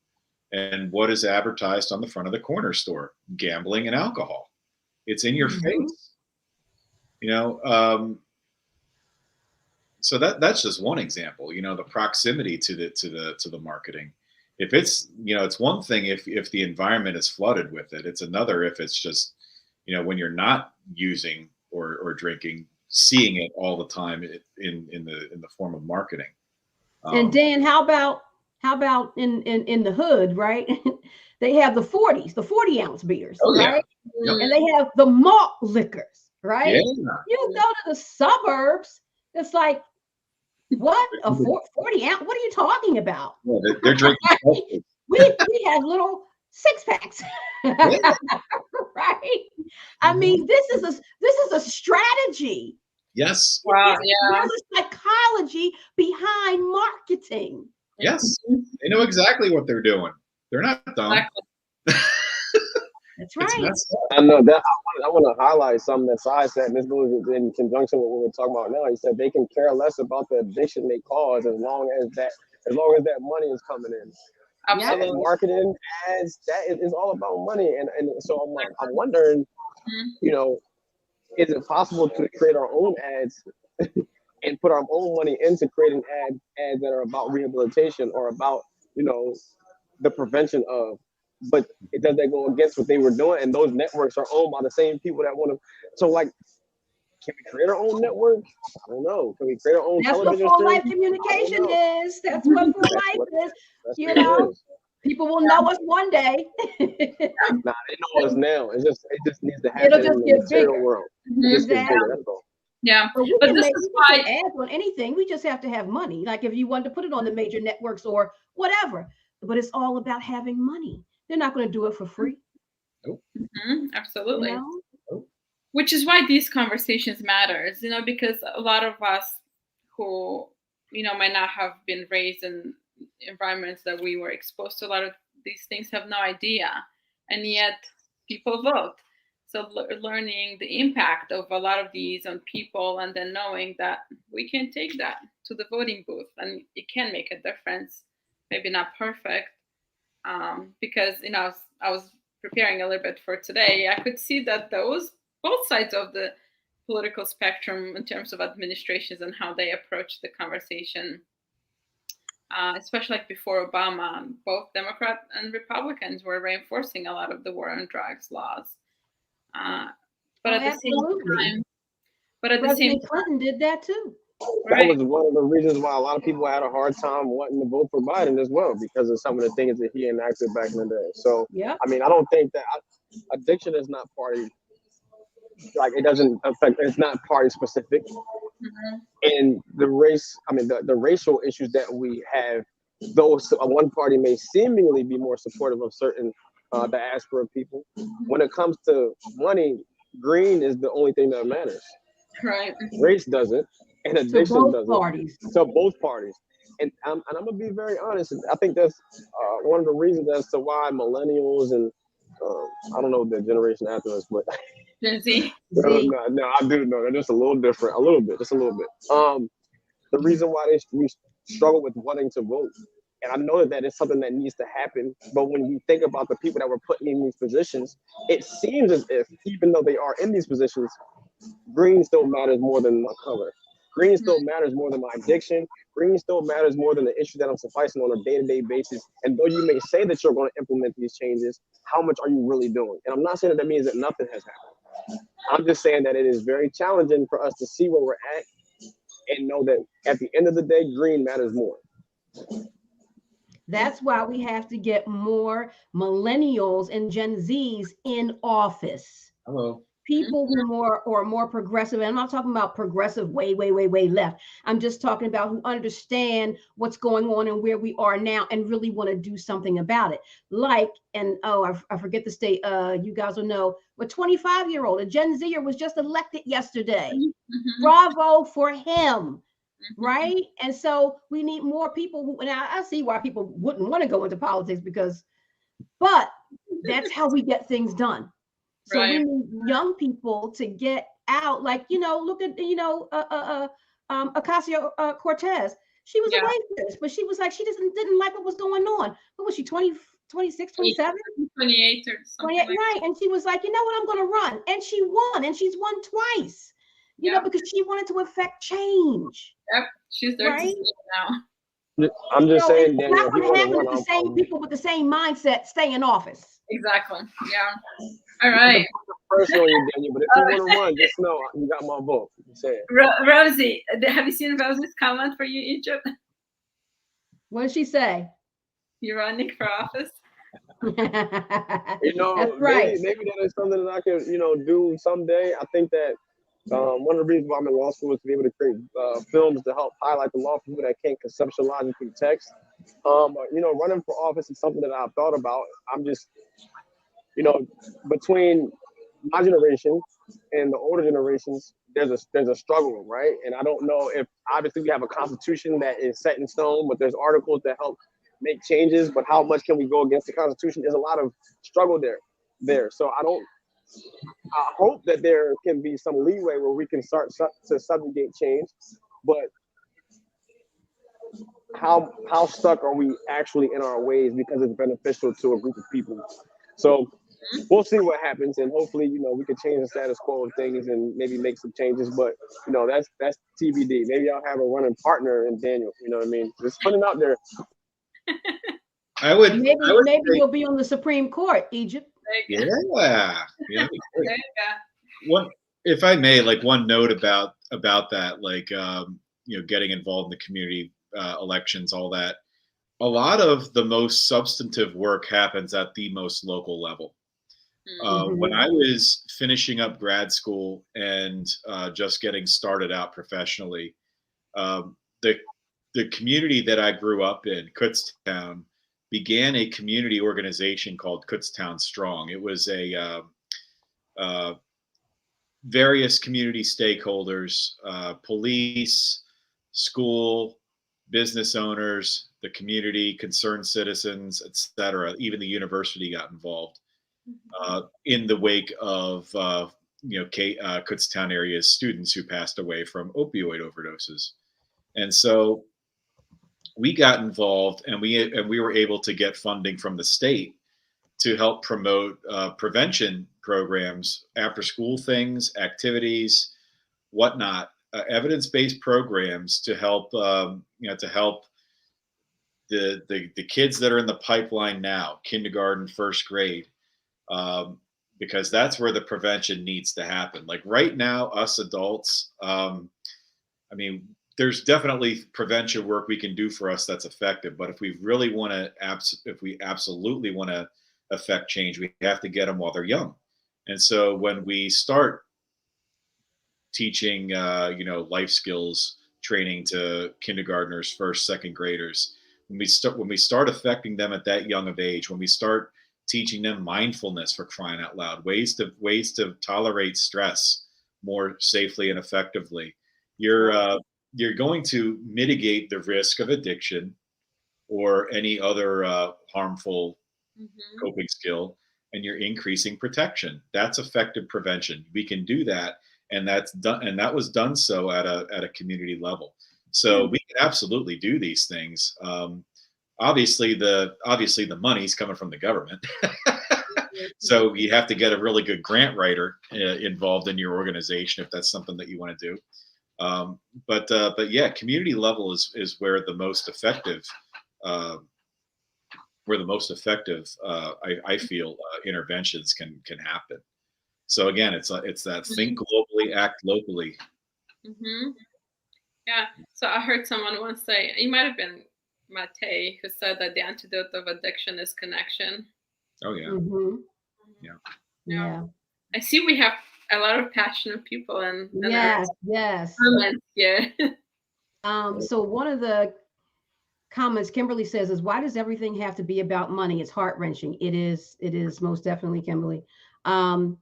And what is advertised on the front of the corner store? Gambling and alcohol. It's in your face. So that's just one example. The proximity to the marketing. If it's it's one thing if the environment is flooded with it. It's another if it's just when you're not using or drinking, seeing it all the time in the form of marketing. And Dan, how about in the hood, right? They have the 40-ounce beers, right? Yeah. And they have the malt liquors, right? Yeah. You go to the suburbs, it's like, what? A 40-ounce? What are you talking about? Yeah, they're drinking. we have little 6-packs, right? I mean, this is a strategy. Yes. Wow. Yeah. There's a psychology behind marketing. Yes, they know exactly what they're doing. They're not dumb. That's right. I know that. I want to highlight something that Sai said, and this goes in conjunction with what we're talking about now. He said they can care less about the addiction they cause as long as that money is coming in. Absolutely. And marketing ads, that is all about money, and so I'm wondering, is it possible to create our own ads and put our own money into creating ads that are about rehabilitation or about the prevention of? But does that go against what they were doing? And those networks are owned by the same people that want to. So, like, can we create our own network? I don't know. Can we create our own television? That's what full life communication is. That's what full life is. People will know us one day. Nah, they know us now. It just needs to happen It'll just in the get material bigger. world. It just gets bigger. That's all. Yeah, but we but can this make is why ads on anything. We just have to have money. Like if you want to put it on the major networks or whatever. But it's all about having money. They're not going to do it for free. Absolutely. You know? Which is why these conversations matters, because a lot of us who, might not have been raised in environments that we were exposed to a lot of these things have no idea. And yet people vote. So learning the impact of a lot of these on people, and then knowing that we can take that to the voting booth and it can make a difference. Maybe not perfect, because I was preparing a little bit for today. I could see that both sides of the political spectrum in terms of administrations and how they approach the conversation, especially like before Obama, both Democrat and Republicans were reinforcing a lot of the war on drugs laws. But at the same time, President Clinton did that too. That was one of the reasons why a lot of people had a hard time wanting to vote for Biden as well, because of some of the things that he enacted back in the day. So, I mean, I don't think that addiction is not party, like it doesn't affect, it's not party specific. And the race, I mean, the racial issues that we have, though one party may seemingly be more supportive of certain diaspora people, when it comes to money, green is the only thing that matters. Right. Race doesn't. And addiction doesn't. Parties. To both parties. And I'm gonna be very honest. I think that's one of the reasons as to why millennials and I don't know the generation after us, but Gen Z. No, I do know they're just a little different, just a little bit. The reason why we struggle with wanting to vote, and I know that is something that needs to happen. But when we think about the people that were put in these positions, it seems as if even though they are in these positions, green still matters more than my color. Green still matters more than my addiction. Green still matters more than the issue that I'm sufficing on a day-to-day basis. And though you may say that you're going to implement these changes, how much are you really doing? And I'm not saying that means that nothing has happened. I'm just saying that it is very challenging for us to see where we're at and know that at the end of the day, green matters more. That's why we have to get more millennials and Gen Zs in office. Hello. People who are more progressive, and I'm not talking about progressive way left. I'm just talking about who understand what's going on and where we are now and really want to do something about it. Like, and I forget the state, you guys will know, a 25-year-old, a Gen Zer was just elected yesterday. Bravo for him. Right? And so we need more people who, and I see why people wouldn't want to go into politics but that's how we get things done. So we need young people to get out, like, look at, Ocasio-Cortez. She was a racist, but she was like, she didn't like what was going on. What was she, 20, 26, 27? 28 or something. 28, right. And she was like, you know what, I'm going to run. And she won, and she's won twice, because she wanted to affect change. Yep, she's there right? now. I'm just saying, Daniel, not going to happen if the same people with the same mindset stay in office. Exactly. Yeah. All right. Personally, Daniel, but if you want to run, just know you got my vote. Rosie, have you seen Rosie's comment for you, Egypt? What did she say? You're running for office. That's right. Maybe that is something that I could, do someday. I think that one of the reasons why I'm in law school is to be able to create films to help highlight the law for people that can't conceptualize it through text. Running for office is something that I've thought about. I'm just, between my generation and the older generations, there's a struggle, right? And I don't know if, obviously we have a constitution that is set in stone, but there's articles that help make changes, but how much can we go against the constitution? There's a lot of struggle there. So I hope that there can be some leeway where we can start to subjugate change, but how stuck are we actually in our ways because it's beneficial to a group of people? So we'll see what happens, and hopefully, we can change the status quo of things and maybe make some changes. But that's TBD. Maybe I'll have a running partner in Daniel. You know what I mean? Just put it out there. Maybe you'll be on the Supreme Court, Egypt. Yeah. If I may, like one note about that, like getting involved in the community elections, all that. a lot of the most substantive work happens at the most local level. When I was finishing up grad school and just getting started out professionally, the community that I grew up in, Kutztown, began a community organization called Kutztown Strong. It was a various community stakeholders, police, school, business owners, the community, concerned citizens, etc. Even the university got involved in the wake of Kutztown area's students who passed away from opioid overdoses. And so we got involved, and we were able to get funding from the state to help promote prevention programs, after school things, activities, whatnot, evidence-based programs to help the kids that are in the pipeline now, kindergarten, first grade, because that's where the prevention needs to happen. Like right now, us adults, I mean, there's definitely prevention work we can do for us that's effective. But if we really want to, if we absolutely want to affect change, we have to get them while they're young. And so when we start teaching, life skills training to kindergartners, first, second graders, when we start affecting them at that young of age, when we start teaching them mindfulness, for crying out loud, ways to tolerate stress more safely and effectively, you're going to mitigate the risk of addiction or any other harmful coping skill, and you're increasing protection. That's effective prevention. We can do that, and that's done, and that was done so at a community level. So we can absolutely do these things. Obviously the money's coming from the government. So you have to get a really good grant writer involved in your organization if that's something that you want to do. But yeah, community level is where the most effective, I feel interventions can happen. So again, it's that think globally, act locally. Yeah. So I heard someone once say, it might have been Mate, who said that the antidote of addiction is connection. Oh yeah. Yeah. I see we have a lot of passionate people and yes. Comments here. So one of the comments Kimberly says is, why does everything have to be about money? It's heart-wrenching. It is most definitely, Kimberly. And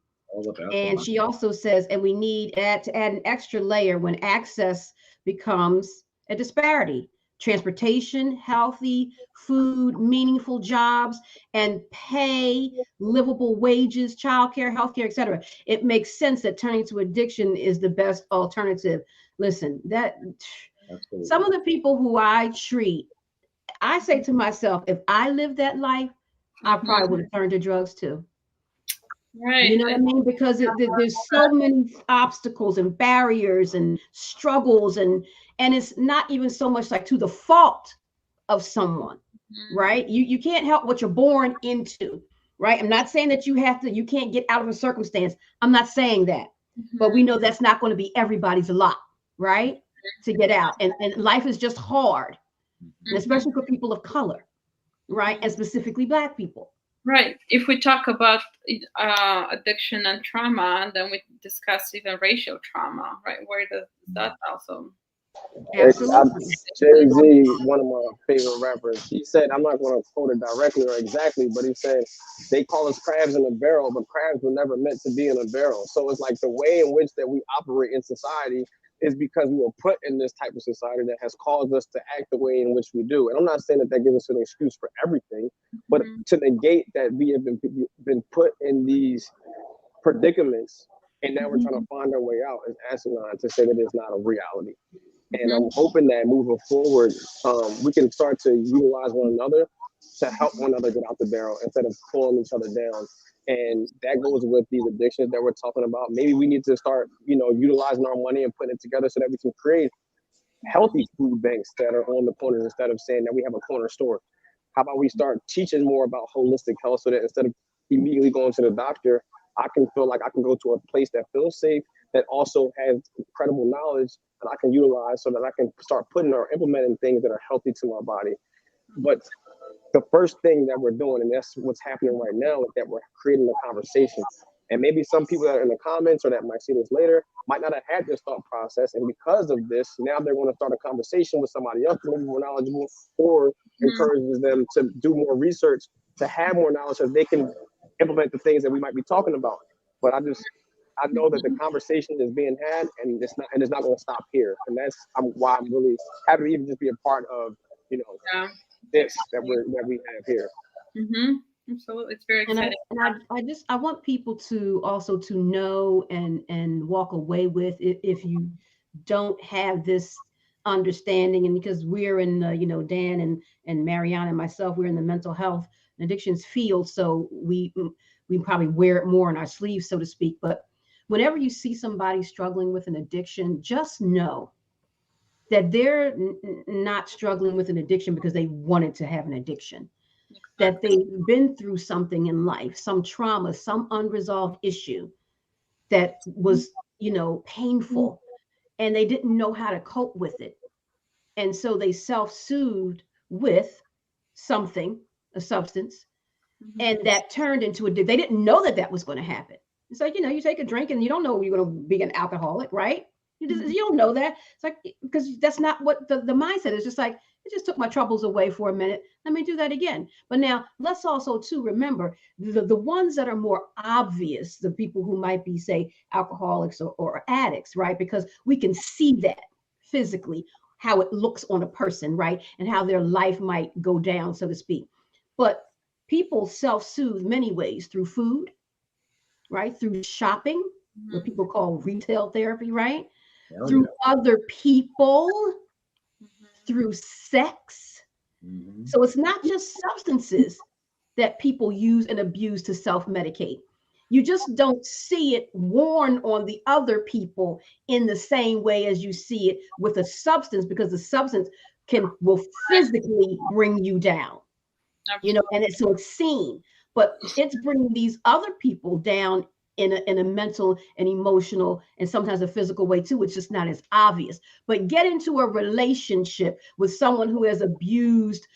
she also says, and we need to add an extra layer when access becomes a disparity. Transportation, healthy food, meaningful jobs, and pay, livable wages, childcare, healthcare, etc. It makes sense that turning to addiction is the best alternative. Listen, absolutely. Some of the people who I treat, I say to myself, if I lived that life, I probably would have turned to drugs too. Right. You know what I mean? Because there's so many obstacles and barriers and struggles, and it's not even so much like to the fault of someone, right? You can't help what you're born into, right? I'm not saying that you can't get out of a circumstance. I'm not saying that, but we know that's not going to be everybody's lot, right? To get out, and life is just hard, and especially for people of color, right? And specifically Black people. Right. If we talk about addiction and trauma, then we discuss even racial trauma, right? Where does that also? Absolutely. Jay-Z, one of my favorite rappers, he said, I'm not going to quote it directly or exactly, but he said, they call us crabs in a barrel, but crabs were never meant to be in a barrel. So it's like the way in which that we operate in society is because we were put in this type of society that has caused us to act the way in which we do. And I'm not saying that gives us an excuse for everything, but to negate that we have been put in these predicaments and now we're trying to find our way out is asinine to say that it's not a reality. And I'm hoping that moving forward, we can start to utilize one another to help one another get out the barrel instead of pulling each other down. And that goes with these addictions that we're talking about. Maybe we need to start, utilizing our money and putting it together so that we can create healthy food banks that are on the corners instead of saying that we have a corner store. How about we start teaching more about holistic health so that instead of immediately going to the doctor, I can feel like I can go to a place that feels safe, that also has incredible knowledge that I can utilize so that I can start putting or implementing things that are healthy to my body. But the first thing that we're doing, and that's what's happening right now, is that we're creating a conversation. And maybe some people that are in the comments or that might see this later might not have had this thought process. And because of this, now they're going to start a conversation with somebody else maybe more knowledgeable, or encourages them to do more research, to have more knowledge so they can implement the things that we might be talking about. But I know that the conversation is being had, and it's not going to stop here. And that's why I'm really happy to even just be a part of, this that we have here. Absolutely, it's very exciting. And I want people to also to know and walk away with, if you don't have this understanding, and because we're in the, Dan and Mariana and myself, we're in the mental health and addictions field, so we probably wear it more on our sleeves, so to speak. But whenever you see somebody struggling with an addiction, just know that they're not struggling with an addiction because they wanted to have an addiction, that they've been through something in life, some trauma, some unresolved issue that was, painful, and they didn't know how to cope with it. And so they self-soothed with something, a substance, and that turned into a, they didn't know that was going to happen. It's like, you take a drink and you don't know you're going to be an alcoholic, right? You don't know that. It's like, because that's not what the mindset is. Just like, it just took my troubles away for a minute. Let me do that again. But now let's also too remember the ones that are more obvious, the people who might be, say, alcoholics or addicts, right? Because we can see that physically, how it looks on a person, right? And how their life might go down, so to speak. But people self-soothe many ways, through food, right? Through shopping, what people call retail therapy, right? Through other people, through sex. So it's not just substances that people use and abuse to self-medicate. You just don't see it worn on the other people in the same way as you see it with a substance, because the substance will physically bring you down, and so it's seen, but it's bringing these other people down in a mental and emotional and sometimes a physical way too. It's just not as obvious. But get into a relationship with someone who has abused,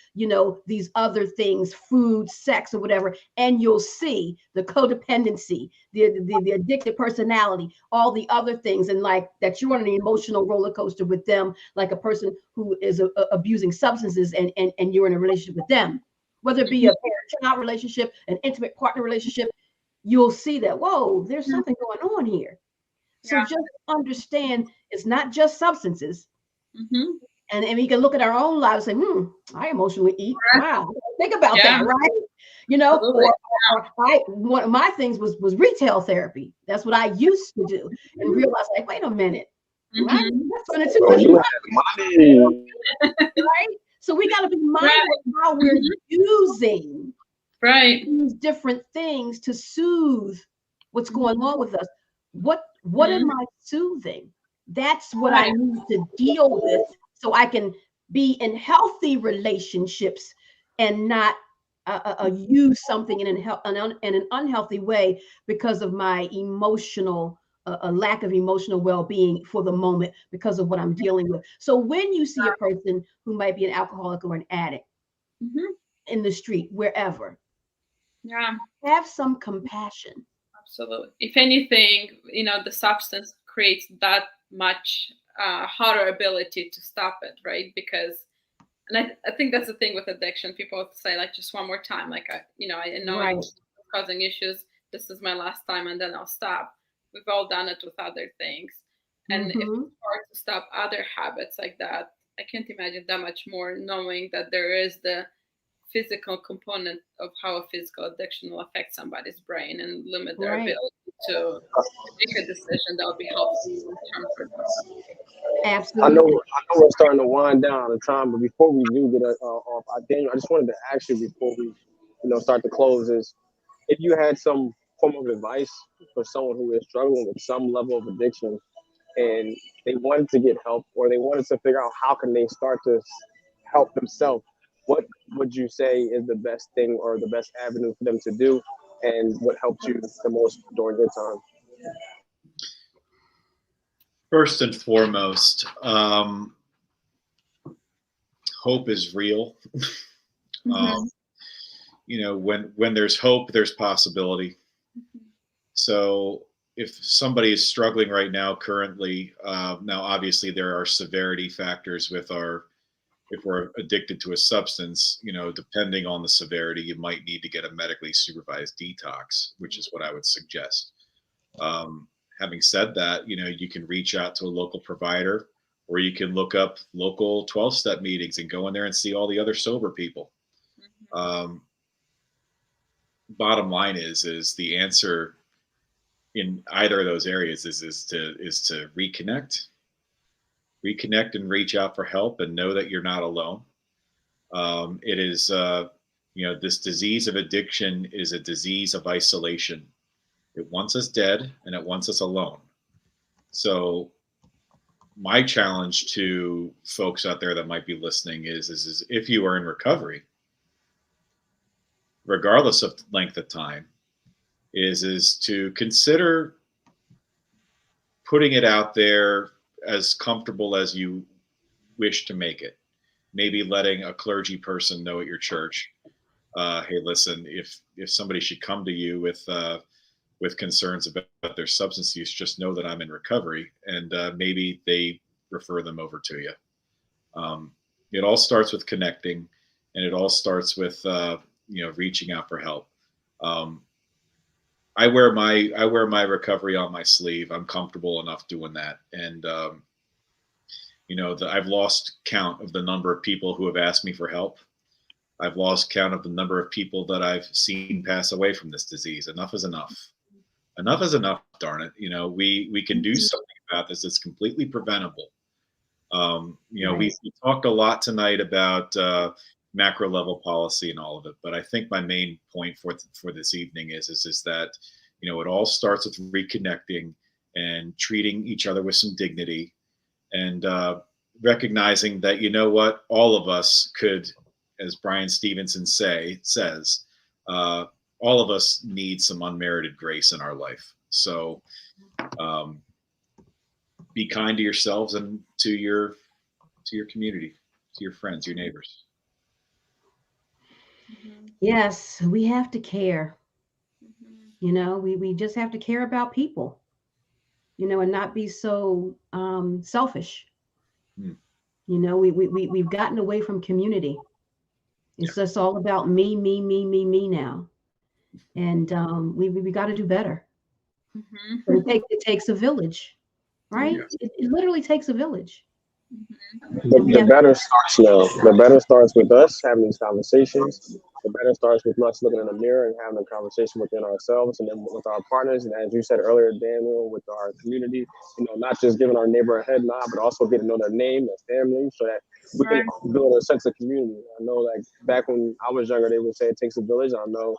these other things, food, sex, or whatever, and you'll see the codependency, the addicted personality, all the other things, and like that you're on an emotional roller coaster with them, like a person who is abusing substances, and you're in a relationship with them, whether it be a parent-child relationship, an intimate partner relationship. You'll see that, whoa, there's something going on here. So just understand, it's not just substances. And we can look at our own lives and say, I emotionally eat. Wow, think about that, right? One of my things was retail therapy. That's what I used to do, and realized, like, wait a minute, right? That's too much money, right? So we got to be mindful of how we're using these different things to soothe what's going on with us. What am I soothing? That's what I need to deal with, so I can be in healthy relationships and not use something in an unhealthy way because of my emotional a lack of emotional well-being for the moment, because of what I'm dealing with. So when you see a person who might be an alcoholic or an addict in the street, wherever, have some compassion. Absolutely. If anything, the substance creates that much harder ability to stop it, right? Because, and I think that's the thing with addiction. People say, like, just one more time, like, I know it's causing issues. This is my last time, and then I'll stop. We've all done it with other things. And if it's hard to stop other habits like that, I can't imagine that much more, knowing that there is the physical component of how a physical addiction will affect somebody's brain and limit their ability to make a decision that will be helpful for them. Absolutely. I know we're starting to wind down the time, but before we do get off, Daniel, I just wanted to ask you before we, start to close, is if you had some form of advice for someone who is struggling with some level of addiction, and they wanted to get help, or they wanted to figure out how can they start to help themselves, what would you say is the best thing or the best avenue for them to do, and what helped you the most during your time? First and foremost, hope is real. You know, when there's hope, there's possibility. So if somebody is struggling right now, currently, now obviously there are severity factors with if we're addicted to a substance, you know, depending on the severity, you might need to get a medically supervised detox, which is what I would suggest. Having said that, you know, you can reach out to a local provider, or you can look up local 12-step meetings and go in there and see all the other sober people. Bottom line is the answer in either of those areas is to reconnect and reach out for help and know that you're not alone. It is, you know, this disease of addiction is a disease of isolation. It wants us dead and it wants us alone. So my challenge to folks out there that might be listening is if you are in recovery, regardless of length of time, is to consider putting it out there as comfortable as you wish to make it. Maybe letting a clergy person know at your church, hey, listen, if somebody should come to you with concerns about their substance use, just know that I'm in recovery, and maybe they refer them over to you. It all starts with connecting, and it all starts with you know, reaching out for help. I wear my recovery on my sleeve. I'm comfortable enough doing that, and you know, I've lost count of the number of people who have asked me for help. I've lost count of the number of people that I've seen pass away from this disease. Enough is enough. Enough is enough, darn it. You know, we can do something about this. It's completely preventable. You know, we talked a lot tonight about macro level policy and all of it, but I think my main point for this evening is that, you know, it all starts with reconnecting and treating each other with some dignity, and recognizing that, you know what, all of us could, as Brian Stevenson says, all of us need some unmerited grace in our life. So be kind to yourselves and to your community, to your friends, your neighbors. Yes, we have to care. You know, we just have to care about people, you know, and not be so selfish. You know, we've gotten away from community. It's just all about me, me, me, me, me now. And we got to do better. But it takes a village, right? It literally takes a village. The better starts now. The better starts with us having these conversations. The better starts with us looking in the mirror and having a conversation within ourselves, and then with our partners. And as you said earlier, Daniel, with our community, you know, not just giving our neighbor a head nod, but also getting to know their name, their family, so that we can build a sense of community. I know, like, back when I was younger, they would say it takes a village. I know,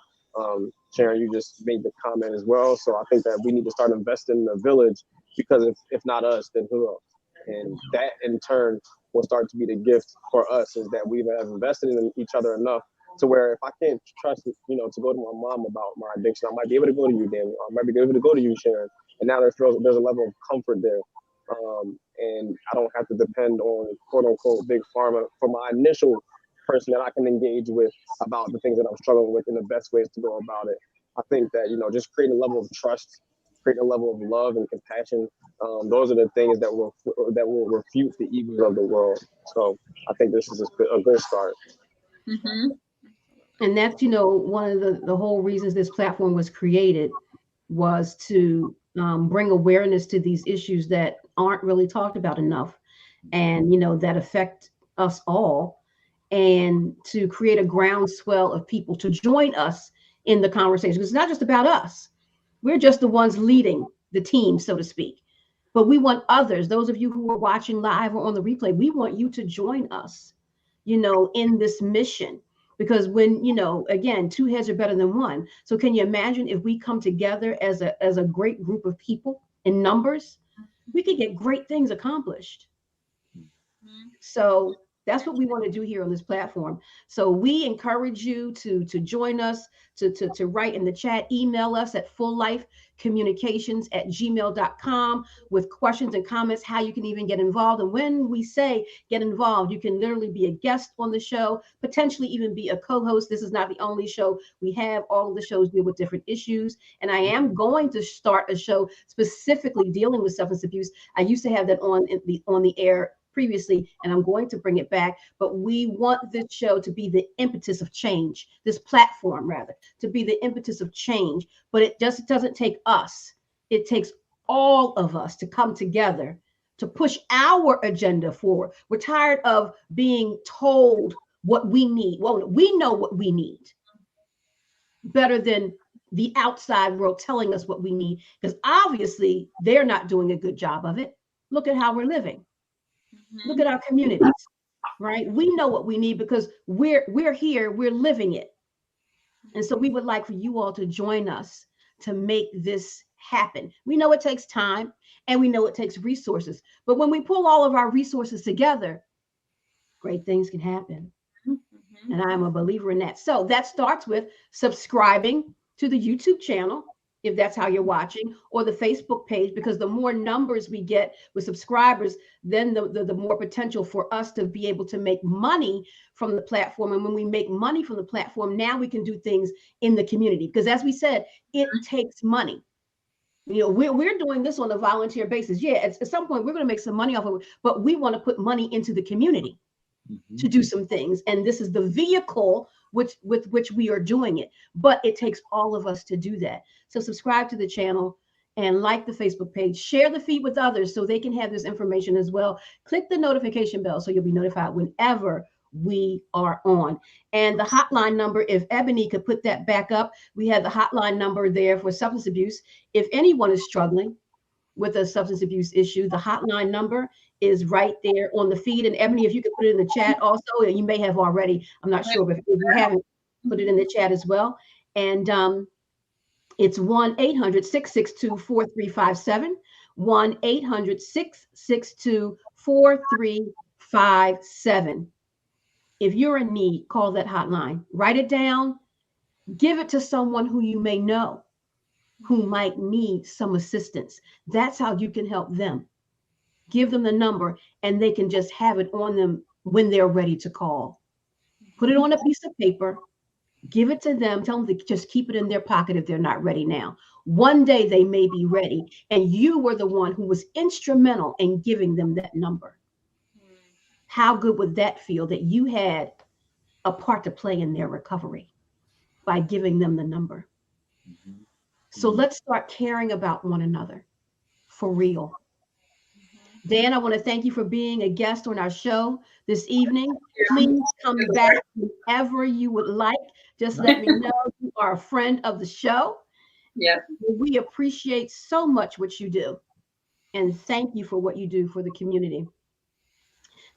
Sharon, you just made the comment as well. So I think that we need to start investing in the village, because if not us, then who else? And that in turn will start to be the gift for us, is that we have invested in each other enough to where if I can't trust, you know, to go to my mom about my addiction, I might be able to go to you, Daniel. I might be able to go to you, Sharon. And now there's a level of comfort there. And I don't have to depend on quote unquote big pharma for my initial person that I can engage with about the things that I'm struggling with and the best ways to go about it. I think that, you know, just creating a level of trust, creating a level of love and compassion. Those are the things that will refute the evils of the world. So I think this is a good start. And that's, you know, one of the whole reasons this platform was created, was to bring awareness to these issues that aren't really talked about enough, and, you know, that affect us all, and to create a groundswell of people to join us in the conversation. It's not just about us. We're just the ones leading the team, so to speak. But we want others, those of you who are watching live or on the replay, we want you to join us, you know, in this mission. Because when, you know, again, two heads are better than one. So can you imagine if we come together as a great group of people in numbers, we could get great things accomplished. So That's what we want to do here on this platform. So we encourage you to join us, to write in the chat, email us at fulllifecommunications@gmail.com with questions and comments, how you can even get involved. And when we say get involved, you can literally be a guest on the show, potentially even be a co-host. This is not the only show we have. All of the shows deal with different issues. And I am going to start a show specifically dealing with substance abuse. I used to have that on the air previously, and I'm going to bring it back. But we want this show to be the impetus of change, this platform rather, to be the impetus of change. But it just doesn't take us. It takes all of us to come together to push our agenda forward. We're tired of being told what we need. Well, we know what we need better than the outside world telling us what we need, because obviously they're not doing a good job of it. Look at how we're living. Look at our communities, right? We know what we need because we're here, we're living it. And so we would like for you all to join us to make this happen. We know it takes time and we know it takes resources, but when we pull all of our resources together, great things can happen. And I'm a believer in that. So that starts with subscribing to the YouTube channel, if that's how you're watching, or the Facebook page, because the more numbers we get with subscribers, then the more potential for us to be able to make money from the platform. And when we make money from the platform, now we can do things in the community. Because as we said, it takes money. You know, we're doing this on a volunteer basis. Yeah, at some point, we're going to make some money off of it, but we want to put money into the community to do some things. And this is the vehicle with which we are doing it. But it takes all of us to do that. So subscribe to the channel and like the Facebook page. Share the feed with others so they can have this information as well. Click the notification bell so you'll be notified whenever we are on. And the hotline number, if Ebony could put that back up, we have the hotline number there for substance abuse. If anyone is struggling with a substance abuse issue, the hotline number is right there on the feed. And Ebony, if you could put it in the chat also, you may have already, I'm not sure, but if you haven't, put it in the chat as well. And it's 1-800-662-4357, 1-800-662-4357. If you're in need, call that hotline, write it down, give it to someone who you may know who might need some assistance. That's how you can help them. Give them the number and they can just have it on them when they're ready to call. Put it on a piece of paper, give it to them, tell them to just keep it in their pocket if they're not ready now. One day they may be ready, and you were the one who was instrumental in giving them that number. How good would that feel that you had a part to play in their recovery by giving them the number? So let's start caring about one another for real. Dan, I want to thank you for being a guest on our show this evening. Please come back whenever you would like. Just let me know you are a friend of the show. Yeah. We appreciate so much what you do. And thank you for what you do for the community.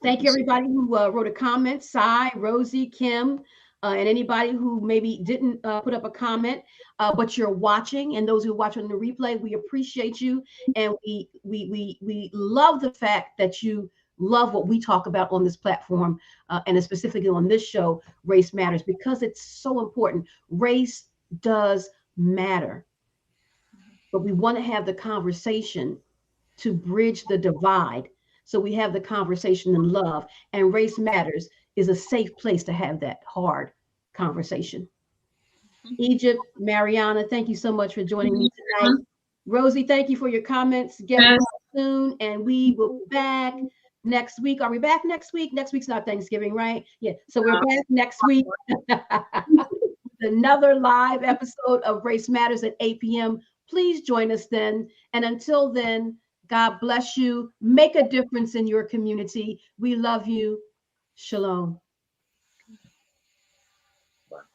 Thank you, everybody who wrote a comment, Cy, Rosie, Kim, and anybody who maybe didn't put up a comment, but you're watching, and those who watch on the replay, we appreciate you. And we love the fact that you love what we talk about on this platform, and specifically on this show, Race Matters, because it's so important. Race does matter. But we want to have the conversation to bridge the divide. So we have the conversation in love, and Race Matters is a safe place to have that hard conversation. Egypt, Mariana, thank you so much for joining me tonight. Rosie, thank you for your comments. Get well soon, and we will be back next week. Are we back next week? Next week's not Thanksgiving, right? Yeah, so we're back next week. Another live episode of Race Matters at 8 p.m. Please join us then. And until then, God bless you. Make a difference in your community. We love you. Shalom.